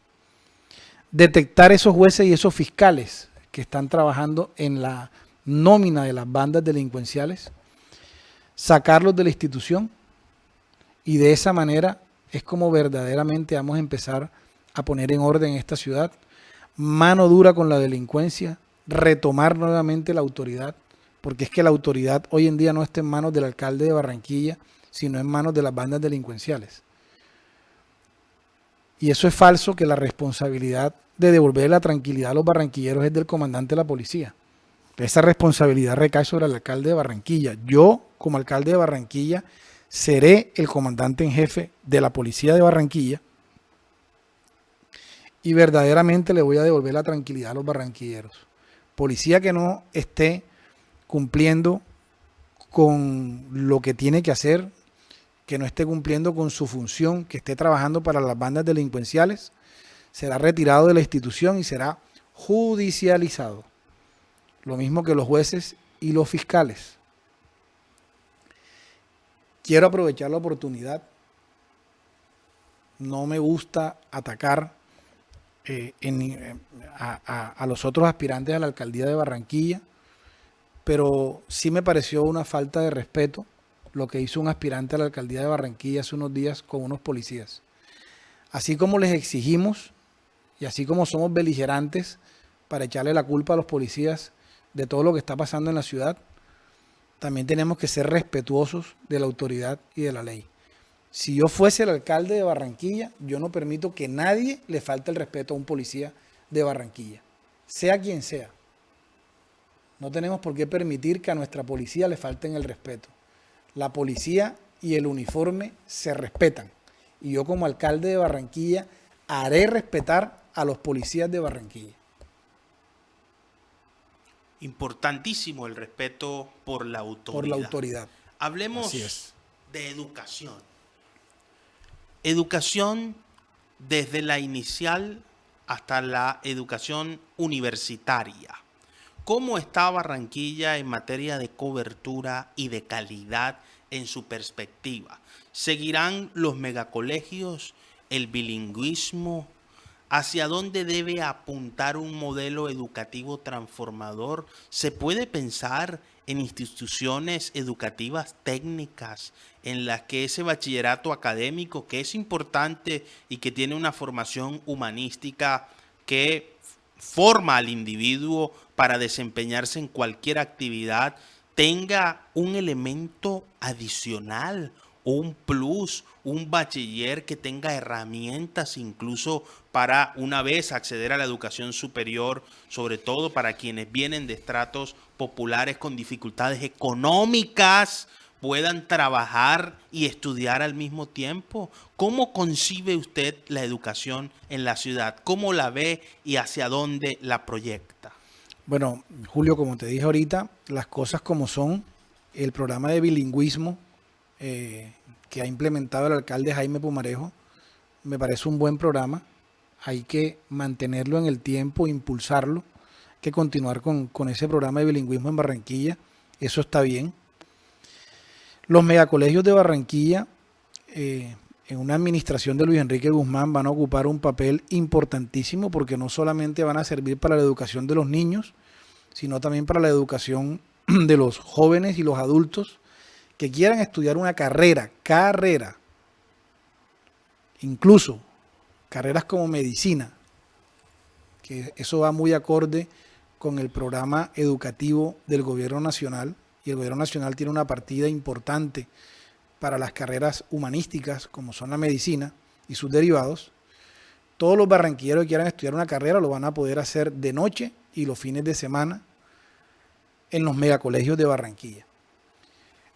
detectar esos jueces y esos fiscales que están trabajando en la nómina de las bandas delincuenciales, sacarlos de la institución, y de esa manera es como verdaderamente vamos a empezar a poner en orden esta ciudad, mano dura con la delincuencia, retomar nuevamente la autoridad, porque es que la autoridad hoy en día no está en manos del alcalde de Barranquilla, sino en manos de las bandas delincuenciales. Y eso es falso, que la responsabilidad de devolver la tranquilidad a los barranquilleros es del comandante de la policía. Esa responsabilidad recae sobre el alcalde de Barranquilla. Yo, como alcalde de Barranquilla, seré el comandante en jefe de la policía de Barranquilla y verdaderamente le voy a devolver la tranquilidad a los barranquilleros. Policía que no esté cumpliendo con lo que tiene que hacer, que no esté cumpliendo con su función, que esté trabajando para las bandas delincuenciales, será retirado de la institución y será judicializado. Lo mismo que los jueces y los fiscales. Quiero aprovechar la oportunidad. No me gusta atacar a los otros aspirantes a la alcaldía de Barranquilla, pero sí me pareció una falta de respeto lo que hizo un aspirante a la alcaldía de Barranquilla hace unos días con unos policías. Así como les exigimos y así como somos beligerantes para echarle la culpa a los policías de todo lo que está pasando en la ciudad, también tenemos que ser respetuosos de la autoridad y de la ley. Si yo fuese el alcalde de Barranquilla, yo no permito que nadie le falte el respeto a un policía de Barranquilla, sea quien sea. No tenemos por qué permitir que a nuestra policía le falten el respeto. La policía y el uniforme se respetan. Y yo como alcalde de Barranquilla haré respetar a los policías de Barranquilla. Importantísimo el respeto por la autoridad. Por la autoridad. Hablemos de educación. Educación desde la inicial hasta la educación universitaria. ¿Cómo está Barranquilla en materia de cobertura y de calidad en su perspectiva? ¿Seguirán los megacolegios, el bilingüismo? ¿Hacia dónde debe apuntar un modelo educativo transformador? ¿Se puede pensar en instituciones educativas técnicas en las que ese bachillerato académico, que es importante y que tiene una formación humanística que forma al individuo para desempeñarse en cualquier actividad, tenga un elemento adicional o un plus, un bachiller que tenga herramientas incluso para una vez acceder a la educación superior, sobre todo para quienes vienen de estratos populares con dificultades económicas, puedan trabajar y estudiar al mismo tiempo? ¿Cómo concibe usted la educación en la ciudad? ¿Cómo la ve y hacia dónde la proyecta? Bueno, Julio, como te dije ahorita, las cosas como son, el programa de bilingüismo que ha implementado el alcalde Jaime Pumarejo, me parece un buen programa. Hay que mantenerlo en el tiempo, impulsarlo, hay que continuar con ese programa de bilingüismo en Barranquilla, eso está bien. Los megacolegios de Barranquilla, en una administración de Luis Enrique Guzmán, van a ocupar un papel importantísimo porque no solamente van a servir para la educación de los niños, sino también para la educación de los jóvenes y los adultos que quieran estudiar una carrera, incluso carreras como medicina, que eso va muy acorde con el programa educativo del gobierno nacional y el gobierno nacional tiene una partida importante para las carreras humanísticas, como son la medicina y sus derivados, todos los barranquilleros que quieran estudiar una carrera lo van a poder hacer de noche y los fines de semana en los megacolegios de Barranquilla.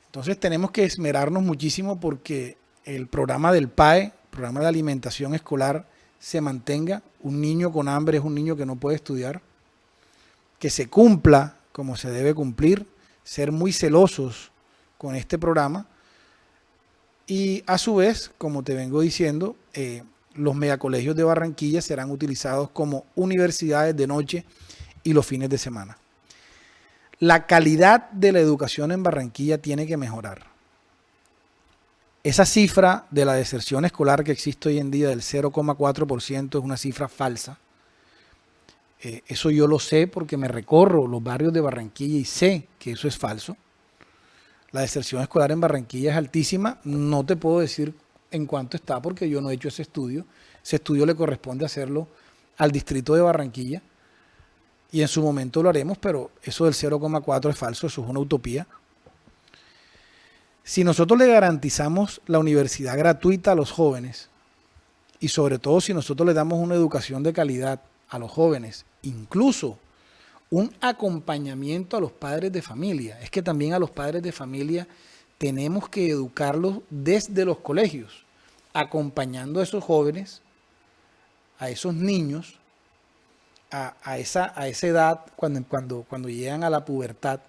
Entonces tenemos que esmerarnos muchísimo porque el programa del PAE, programa de alimentación escolar, se mantenga. Un niño con hambre es un niño que no puede estudiar. Que se cumpla como se debe cumplir, ser muy celosos con este programa. Y a su vez, como te vengo diciendo, los megacolegios de Barranquilla serán utilizados como universidades de noche y los fines de semana. La calidad de la educación en Barranquilla tiene que mejorar. Esa cifra de la deserción escolar que existe hoy en día del 0,4% es una cifra falsa. Eso yo lo sé porque me recorro los barrios de Barranquilla y sé que eso es falso. La deserción escolar en Barranquilla es altísima. No te puedo decir en cuánto está porque yo no he hecho ese estudio. Ese estudio le corresponde hacerlo al distrito de Barranquilla y en su momento lo haremos, pero eso del 0,4 es falso, eso es una utopía. Si nosotros le garantizamos la universidad gratuita a los jóvenes y sobre todo si nosotros le damos una educación de calidad a los jóvenes, incluso un acompañamiento a los padres de familia, es que también a los padres de familia tenemos que educarlos desde los colegios, acompañando a esos jóvenes, a esos niños, a esa edad cuando llegan a la pubertad,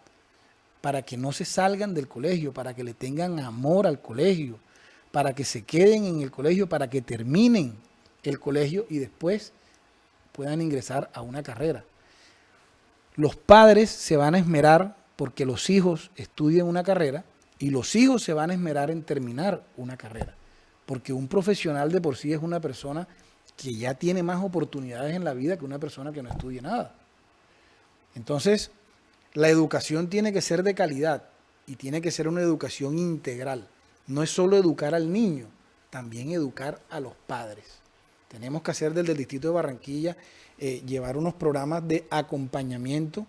para que no se salgan del colegio, para que le tengan amor al colegio, para que se queden en el colegio, para que terminen el colegio y después puedan ingresar a una carrera. Los padres se van a esmerar porque los hijos estudien una carrera y los hijos se van a esmerar en terminar una carrera, porque un profesional de por sí es una persona que ya tiene más oportunidades en la vida que una persona que no estudie nada. Entonces, la educación tiene que ser de calidad y tiene que ser una educación integral. No es solo educar al niño, también educar a los padres. Tenemos que hacer desde el distrito de Barranquilla, llevar unos programas de acompañamiento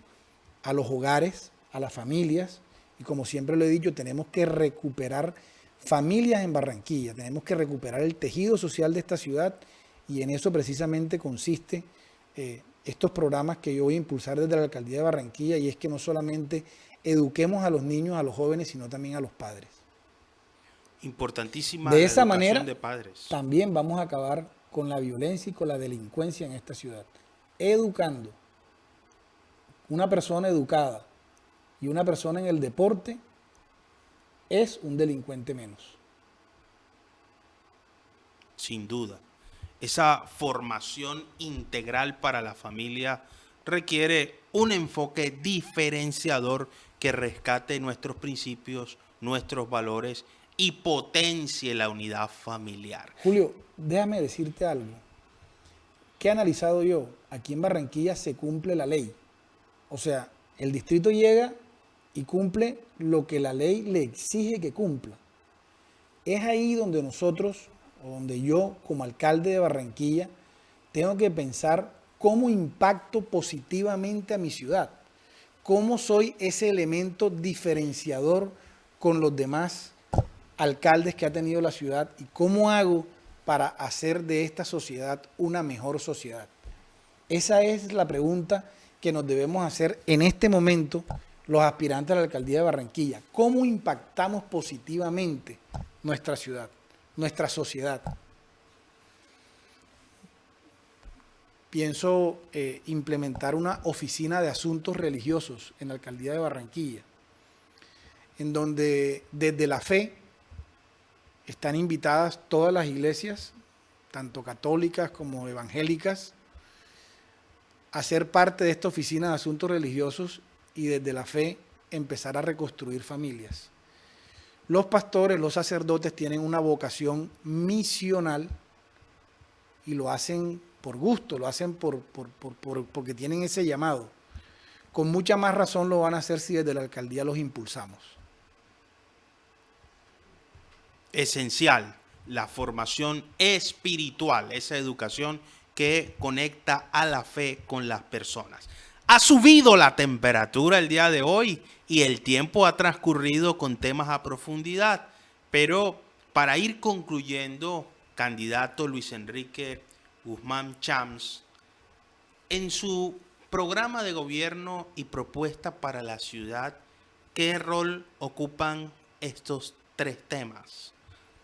a los hogares, a las familias, y como siempre lo he dicho, tenemos que recuperar familias en Barranquilla, tenemos que recuperar el tejido social de esta ciudad y en eso precisamente consiste estos programas que yo voy a impulsar desde la Alcaldía de Barranquilla, y es que no solamente eduquemos a los niños, a los jóvenes, sino también a los padres. Importantísima De la esa educación manera, de padres. también vamos a acabar con la violencia y con la delincuencia en esta ciudad. Educando. Una persona educada y una persona en el deporte es un delincuente menos. Sin duda. Esa formación integral para la familia requiere un enfoque diferenciador que rescate nuestros principios, nuestros valores y potencie la unidad familiar. Julio, déjame decirte algo. ¿Qué he analizado yo? Aquí en Barranquilla se cumple la ley. O sea, el distrito llega y cumple lo que la ley le exige que cumpla. Es ahí donde nosotros, o donde yo como alcalde de Barranquilla, tengo que pensar cómo impacto positivamente a mi ciudad. Cómo soy ese elemento diferenciador con los demás alcaldes que ha tenido la ciudad y cómo hago para hacer de esta sociedad una mejor sociedad. Esa es la pregunta que nos debemos hacer en este momento los aspirantes a la alcaldía de Barranquilla. ¿Cómo impactamos positivamente nuestra ciudad, nuestra sociedad? Pienso implementar una oficina de asuntos religiosos en la alcaldía de Barranquilla, en donde desde la fe están invitadas todas las iglesias, tanto católicas como evangélicas, a ser parte de esta oficina de asuntos religiosos y desde la fe empezar a reconstruir familias. Los pastores, los sacerdotes tienen una vocación misional y lo hacen por gusto, lo hacen porque tienen ese llamado. Con mucha más razón lo van a hacer si desde la alcaldía los impulsamos. Esencial, la formación espiritual, esa educación que conecta a la fe con las personas. Ha subido la temperatura el día de hoy y el tiempo ha transcurrido con temas a profundidad. Pero para ir concluyendo, candidato Luis Enrique Guzmán Chams, en su programa de gobierno y propuesta para la ciudad, ¿qué rol ocupan estos tres temas?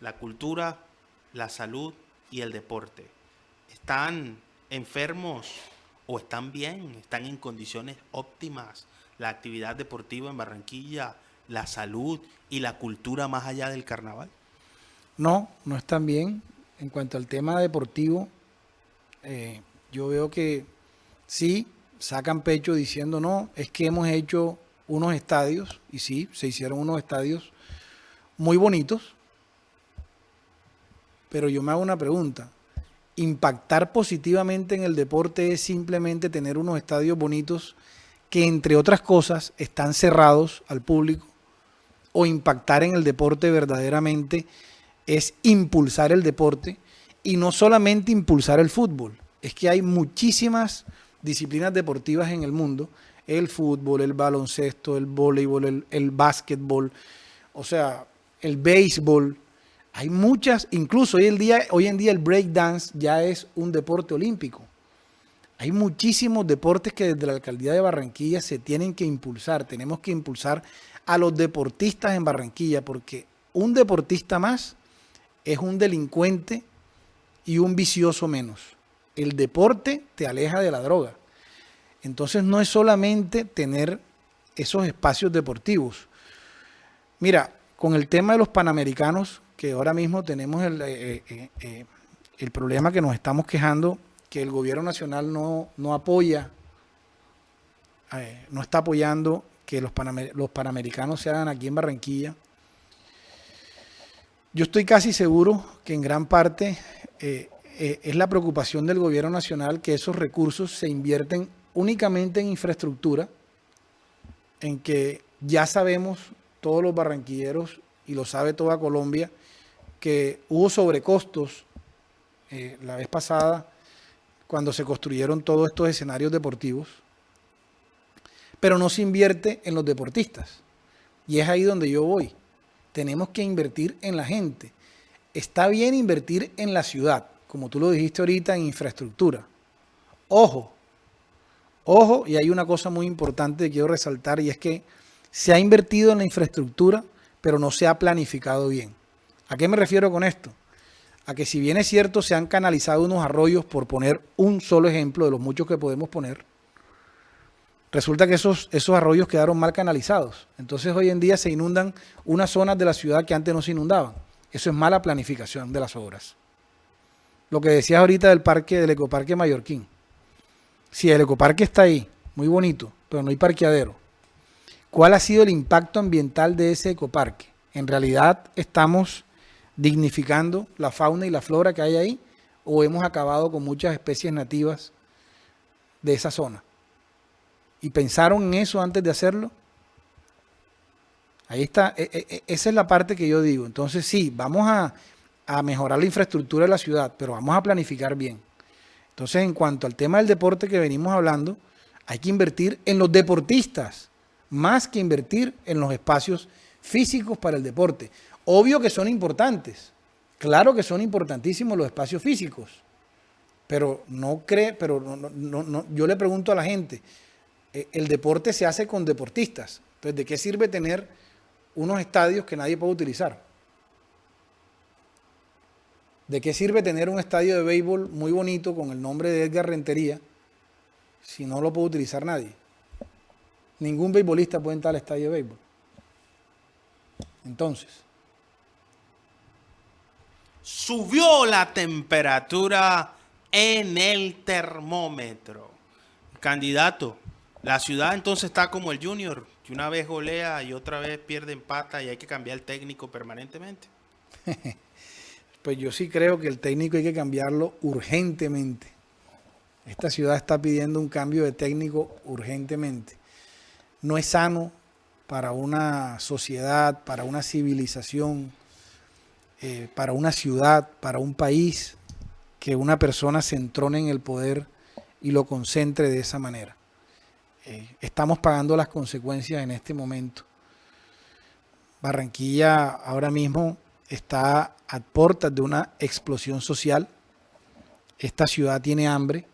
La cultura, la salud y el deporte. ¿Están enfermos o están bien? ¿Están en condiciones óptimas? La actividad deportiva en Barranquilla, la salud y la cultura más allá del carnaval. No, no están bien. En cuanto al tema deportivo, yo veo que sí, sacan pecho diciendo no, es que hemos hecho unos estadios, y sí, se hicieron unos estadios muy bonitos, pero yo me hago una pregunta. ¿Impactar positivamente en el deporte es simplemente tener unos estadios bonitos que, entre otras cosas, están cerrados al público? ¿O impactar en el deporte verdaderamente es impulsar el deporte y no solamente impulsar el fútbol? Es que hay muchísimas disciplinas deportivas en el mundo: el fútbol, el baloncesto, el voleibol, el básquetbol, o sea, el béisbol. Hay muchas, incluso hoy en día el breakdance ya es un deporte olímpico. Hay muchísimos deportes que desde la alcaldía de Barranquilla se tienen que impulsar. Tenemos que impulsar a los deportistas en Barranquilla, porque un deportista más es un delincuente y un vicioso menos. El deporte te aleja de la droga. Entonces no es solamente tener esos espacios deportivos. Mira, con el tema de los Panamericanos, que ahora mismo tenemos el problema que nos estamos quejando, que el gobierno nacional no apoya, no está apoyando que los Panamericanos se hagan aquí en Barranquilla. Yo estoy casi seguro que en gran parte es la preocupación del gobierno nacional que esos recursos se invierten únicamente en infraestructura, en que ya sabemos todos los barranquilleros, y lo sabe toda Colombia, que hubo sobrecostos la vez pasada cuando se construyeron todos estos escenarios deportivos, pero no se invierte en los deportistas. Y es ahí donde yo voy. Tenemos que invertir en la gente. Está bien invertir en la ciudad, como tú lo dijiste ahorita, en infraestructura. Ojo, y hay una cosa muy importante que quiero resaltar, y es que se ha invertido en la infraestructura, pero no se ha planificado bien. ¿A qué me refiero con esto? A que si bien es cierto, se han canalizado unos arroyos, por poner un solo ejemplo de los muchos que podemos poner, resulta que esos arroyos quedaron mal canalizados. Entonces hoy en día se inundan unas zonas de la ciudad que antes no se inundaban. Eso es mala planificación de las obras. Lo que decías ahorita del ecoparque Mallorquín. Si el ecoparque está ahí, muy bonito, pero no hay parqueadero, ¿cuál ha sido el impacto ambiental de ese ecoparque? ¿En realidad estamos dignificando la fauna y la flora que hay ahí, o hemos acabado con muchas especies nativas de esa zona? ¿Y pensaron en eso antes de hacerlo? Ahí está, esa es la parte que yo digo. Entonces sí, vamos a mejorar la infraestructura de la ciudad, pero vamos a planificar bien. Entonces, en cuanto al tema del deporte que venimos hablando, hay que invertir en los deportistas, más que invertir en los espacios físicos para el deporte. Obvio que son importantes, claro que son importantísimos los espacios físicos, pero yo le pregunto a la gente, el deporte se hace con deportistas. Entonces, ¿de qué sirve tener unos estadios que nadie puede utilizar? ¿De qué sirve tener un estadio de béisbol muy bonito con el nombre de Edgar Rentería si no lo puede utilizar nadie? Ningún beisbolista puede entrar al estadio de béisbol. Entonces, subió la temperatura en el termómetro. Candidato, la ciudad entonces está como el Junior, que una vez golea y otra vez pierde, empata, y hay que cambiar el técnico permanentemente. Pues yo sí creo que el técnico hay que cambiarlo urgentemente. Esta ciudad está pidiendo un cambio de técnico urgentemente. No es sano para una sociedad, para una civilización, para una ciudad, para un país, que una persona se entrone en el poder y lo concentre de esa manera. estamos pagando las consecuencias en este momento. Barranquilla ahora mismo está a puertas de una explosión social. Esta ciudad tiene hambre.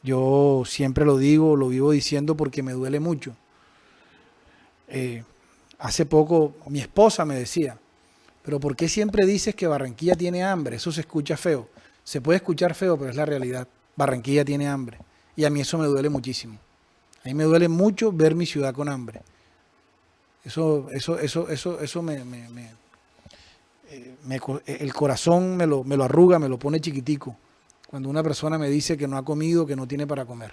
Yo siempre lo digo, lo vivo diciendo porque me duele mucho. Hace poco mi esposa me decía, pero ¿por qué siempre dices que Barranquilla tiene hambre? Eso se escucha feo. Se puede escuchar feo, pero es la realidad. Barranquilla tiene hambre. Y a mí eso me duele muchísimo. A mí me duele mucho ver mi ciudad con hambre. Eso el corazón me lo arruga, me lo pone chiquitico. Cuando una persona me dice que no ha comido, que no tiene para comer.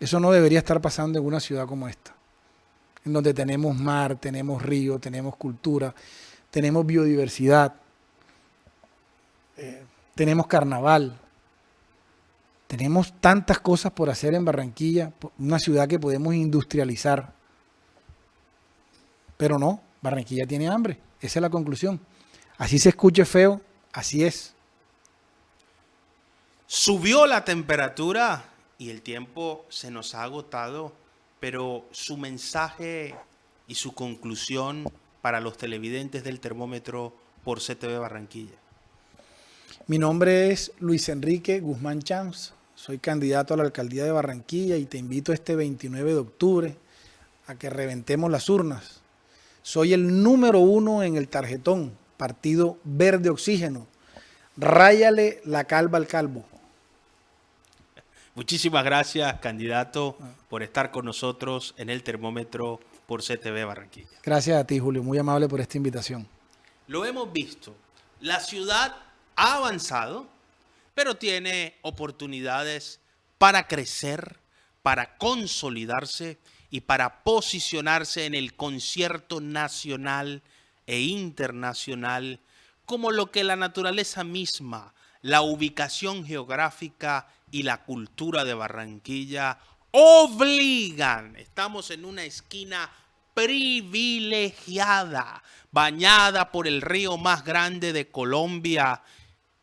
Eso no debería estar pasando en una ciudad como esta, en donde tenemos mar, tenemos río, tenemos cultura, tenemos biodiversidad, tenemos carnaval, tenemos tantas cosas por hacer en Barranquilla, una ciudad que podemos industrializar. Pero no, Barranquilla tiene hambre, esa es la conclusión. Así se escuche feo, así es. Subió la temperatura y el tiempo se nos ha agotado, pero su mensaje y su conclusión para los televidentes del termómetro por CTV Barranquilla. Mi nombre es Luis Enrique Guzmán Chams, soy candidato a la alcaldía de Barranquilla y te invito este 29 de octubre a que reventemos las urnas. Soy el número 1 en el tarjetón, Partido Verde Oxígeno. Ráyale la calva al calvo. Muchísimas gracias, candidato, por estar con nosotros en el termómetro por CTV Barranquilla. Gracias a ti, Julio. Muy amable por esta invitación. Lo hemos visto. La ciudad ha avanzado, pero tiene oportunidades para crecer, para consolidarse y para posicionarse en el concierto nacional e internacional como lo que la naturaleza misma, la ubicación geográfica y la cultura de Barranquilla obligan. Estamos en una esquina privilegiada, bañada por el río más grande de Colombia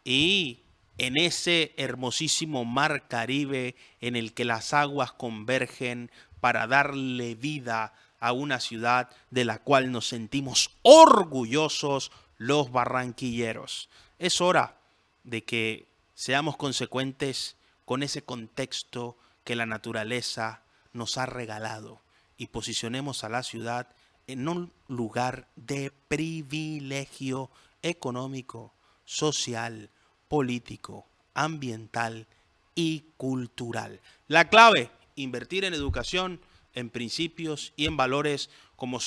y en ese hermosísimo mar Caribe en el que las aguas convergen para darle vida a una ciudad de la cual nos sentimos orgullosos los barranquilleros. Es hora de que seamos consecuentes con ese contexto que la naturaleza nos ha regalado y posicionemos a la ciudad en un lugar de privilegio económico, social, político, ambiental y cultural. La clave, invertir en educación, en principios y en valores, como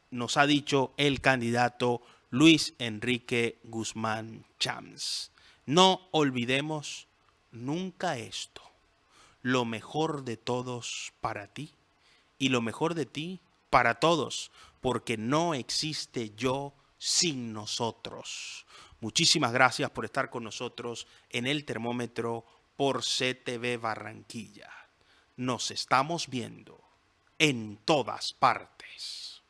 nos ha dicho el candidato Luis Enrique Guzmán Chams. No olvidemos nunca esto. Lo mejor de todos para ti y lo mejor de ti para todos, porque no existe yo sin nosotros. Muchísimas gracias por estar con nosotros en el termómetro por CTV Barranquilla. Nos estamos viendo en todas partes.